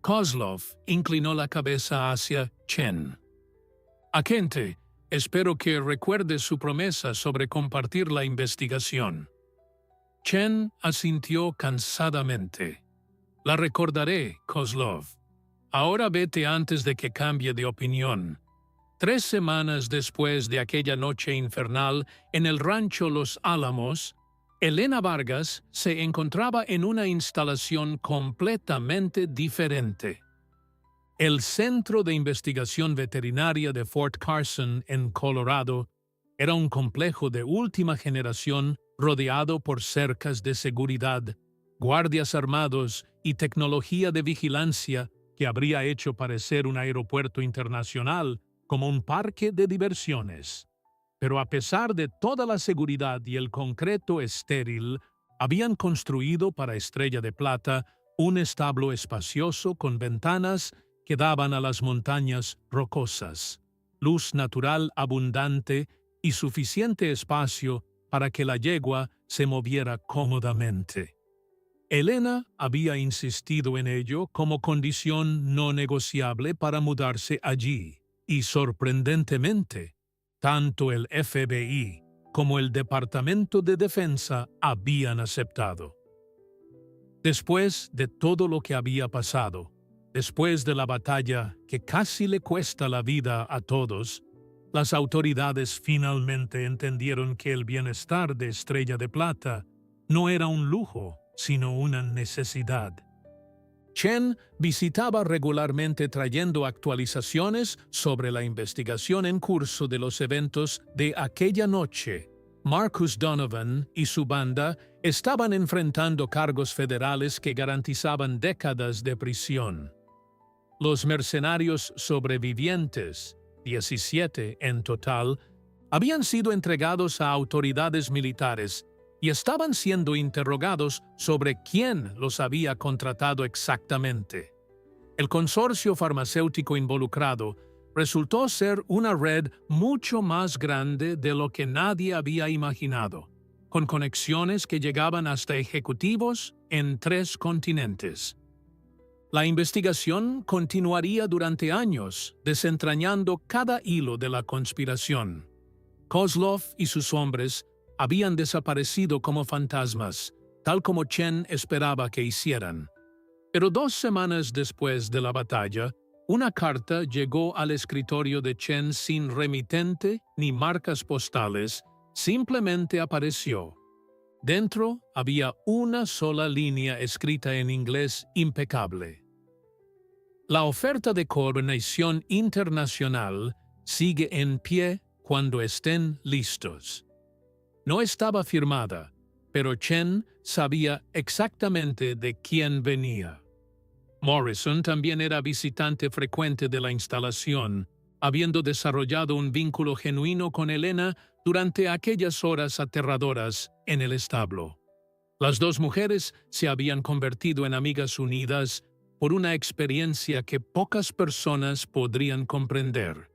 Speaker 1: Kozlov inclinó la cabeza hacia Chen. Agente, espero que recuerde su promesa sobre compartir la investigación. Chen asintió cansadamente. La recordaré, Kozlov. Ahora vete antes de que cambie de opinión. 3 semanas después de aquella noche infernal en el rancho Los Álamos, Elena Vargas se encontraba en una instalación completamente diferente. El Centro de Investigación Veterinaria de Fort Carson, en Colorado, era un complejo de última generación rodeado por cercas de seguridad, guardias armados y tecnología de vigilancia que habría hecho parecer un aeropuerto internacional como un parque de diversiones. Pero a pesar de toda la seguridad y el concreto estéril, habían construido para Estrella de Plata un establo espacioso con ventanas que daban a las montañas rocosas, luz natural abundante y suficiente espacio para que la yegua se moviera cómodamente. Elena había insistido en ello como condición no negociable para mudarse allí, y sorprendentemente, tanto el FBI como el Departamento de Defensa habían aceptado. Después de todo lo que había pasado, después de la batalla que casi le cuesta la vida a todos, las autoridades finalmente entendieron que el bienestar de Estrella de Plata no era un lujo, sino una necesidad. Chen visitaba regularmente trayendo actualizaciones sobre la investigación en curso de los eventos de aquella noche. Marcus Donovan y su banda estaban enfrentando cargos federales que garantizaban décadas de prisión. Los mercenarios sobrevivientes, 17 en total, habían sido entregados a autoridades militares y estaban siendo interrogados sobre quién los había contratado exactamente. El consorcio farmacéutico involucrado resultó ser una red mucho más grande de lo que nadie había imaginado, con conexiones que llegaban hasta ejecutivos en 3 continentes. La investigación continuaría durante años, desentrañando cada hilo de la conspiración. Kozlov y sus hombres habían desaparecido como fantasmas, tal como Chen esperaba que hicieran. Pero 2 semanas después de la batalla, una carta llegó al escritorio de Chen sin remitente ni marcas postales, simplemente apareció. Dentro había una sola línea escrita en inglés impecable. La oferta de coronación internacional sigue en pie cuando estén listos. No estaba firmada, pero Chen sabía exactamente de quién venía. Morrison también era visitante frecuente de la instalación, habiendo desarrollado un vínculo genuino con Elena durante aquellas horas aterradoras en el establo. Las 2 mujeres se habían convertido en amigas unidas por una experiencia que pocas personas podrían comprender.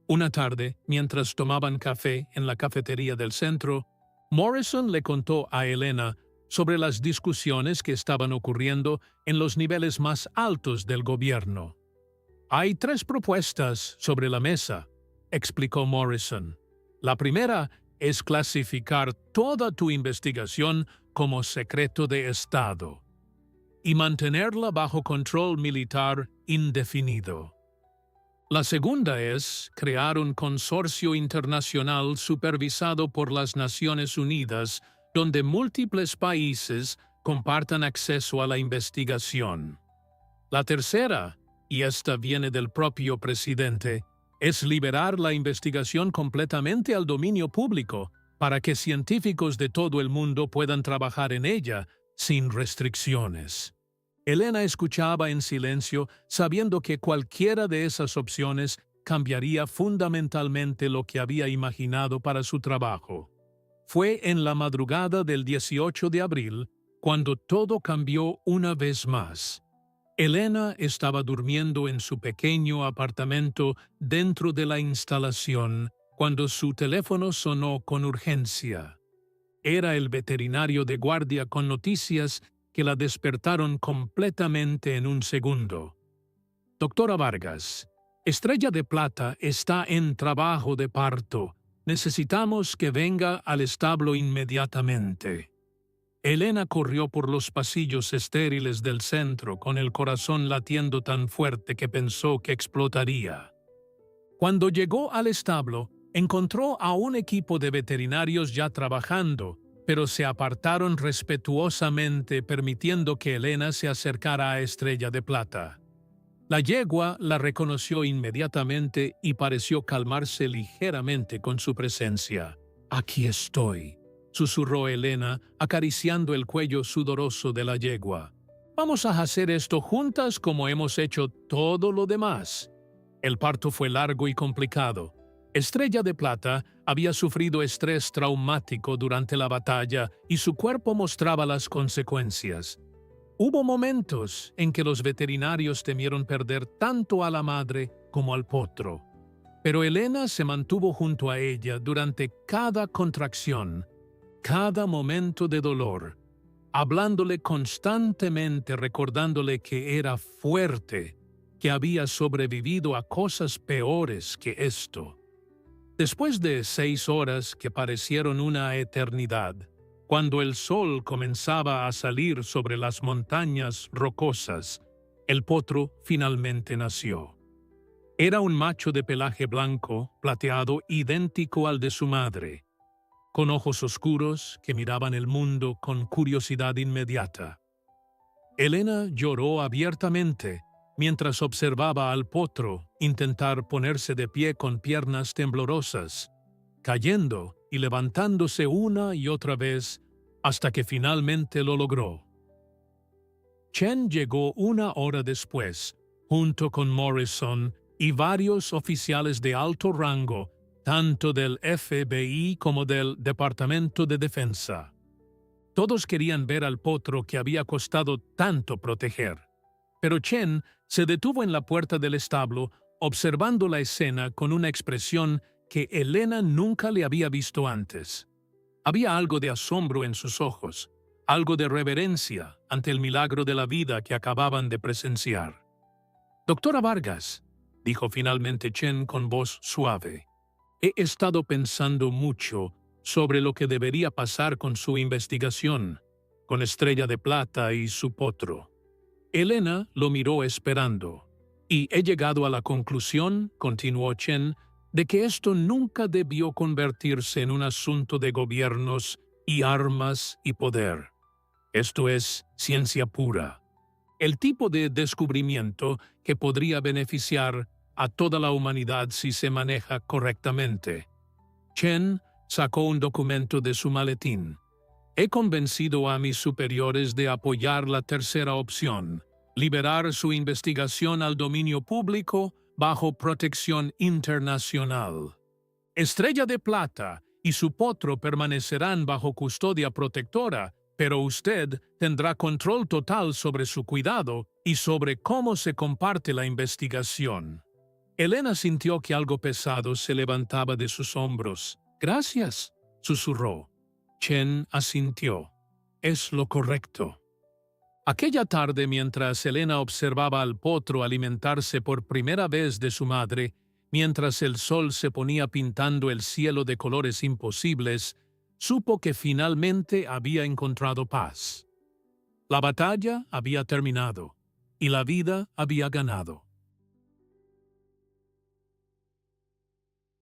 Speaker 1: Una tarde, mientras tomaban café en la cafetería del centro, Morrison le contó a Elena sobre las discusiones que estaban ocurriendo en los niveles más altos del gobierno. «Hay 3 propuestas sobre la mesa», explicó Morrison. «La primera es clasificar toda tu investigación como secreto de Estado y mantenerla bajo control militar indefinido. La segunda es crear un consorcio internacional supervisado por las Naciones Unidas donde múltiples países compartan acceso a la investigación. La tercera, y esta viene del propio presidente, es liberar la investigación completamente al dominio público para que científicos de todo el mundo puedan trabajar en ella sin restricciones». Elena escuchaba en silencio, sabiendo que cualquiera de esas opciones cambiaría fundamentalmente lo que había imaginado para su trabajo. Fue en la madrugada del 18 de abril cuando todo cambió una vez más. Elena estaba durmiendo en su pequeño apartamento dentro de la instalación cuando su teléfono sonó con urgencia. Era el veterinario de guardia con noticias que la despertaron completamente en un segundo. Doctora Vargas, Estrella de Plata está en trabajo de parto. Necesitamos que venga al establo inmediatamente. Elena corrió por los pasillos estériles del centro con el corazón latiendo tan fuerte que pensó que explotaría. Cuando llegó al establo, encontró a un equipo de veterinarios ya trabajando, pero se apartaron respetuosamente permitiendo que Elena se acercara a Estrella de Plata. La yegua la reconoció inmediatamente y pareció calmarse ligeramente con su presencia. «Aquí estoy», susurró Elena, acariciando el cuello sudoroso de la yegua. «Vamos a hacer esto juntas como hemos hecho todo lo demás». El parto fue largo y complicado. Estrella de Plata había sufrido estrés traumático durante la batalla y su cuerpo mostraba las consecuencias. Hubo momentos en que los veterinarios temieron perder tanto a la madre como al potro. Pero Elena se mantuvo junto a ella durante cada contracción, cada momento de dolor, hablándole constantemente, recordándole que era fuerte, que había sobrevivido a cosas peores que esto. Después de 6 horas que parecieron una eternidad, cuando el sol comenzaba a salir sobre las montañas rocosas, el potro finalmente nació. Era un macho de pelaje blanco, plateado, idéntico al de su madre, con ojos oscuros que miraban el mundo con curiosidad inmediata. Elena lloró abiertamente mientras observaba al potro intentar ponerse de pie con piernas temblorosas, cayendo y levantándose una y otra vez hasta que finalmente lo logró. Chen llegó 1 hora después, junto con Morrison y varios oficiales de alto rango, tanto del FBI como del Departamento de Defensa. Todos querían ver al potro que había costado tanto proteger. Pero Chen se detuvo en la puerta del establo, observando la escena con una expresión que Elena nunca le había visto antes. Había algo de asombro en sus ojos, algo de reverencia ante el milagro de la vida que acababan de presenciar. «Doctora Vargas», dijo finalmente Chen con voz suave, «he estado pensando mucho sobre lo que debería pasar con su investigación, con Estrella de Plata y su potro». Elena lo miró esperando. «Y he llegado a la conclusión», continuó Chen, «de que esto nunca debió convertirse en un asunto de gobiernos y armas y poder. Esto es ciencia pura. El tipo de descubrimiento que podría beneficiar a toda la humanidad si se maneja correctamente». Chen sacó un documento de su maletín. «He convencido a mis superiores de apoyar la tercera opción, liberar su investigación al dominio público bajo protección internacional. Estrella de Plata y su potro permanecerán bajo custodia protectora, pero usted tendrá control total sobre su cuidado y sobre cómo se comparte la investigación». Elena sintió que algo pesado se levantaba de sus hombros. «Gracias», susurró. Chen asintió. «Es lo correcto». Aquella tarde, mientras Elena observaba al potro alimentarse por primera vez de su madre, mientras el sol se ponía pintando el cielo de colores imposibles, supo que finalmente había encontrado paz. La batalla había terminado y la vida había ganado.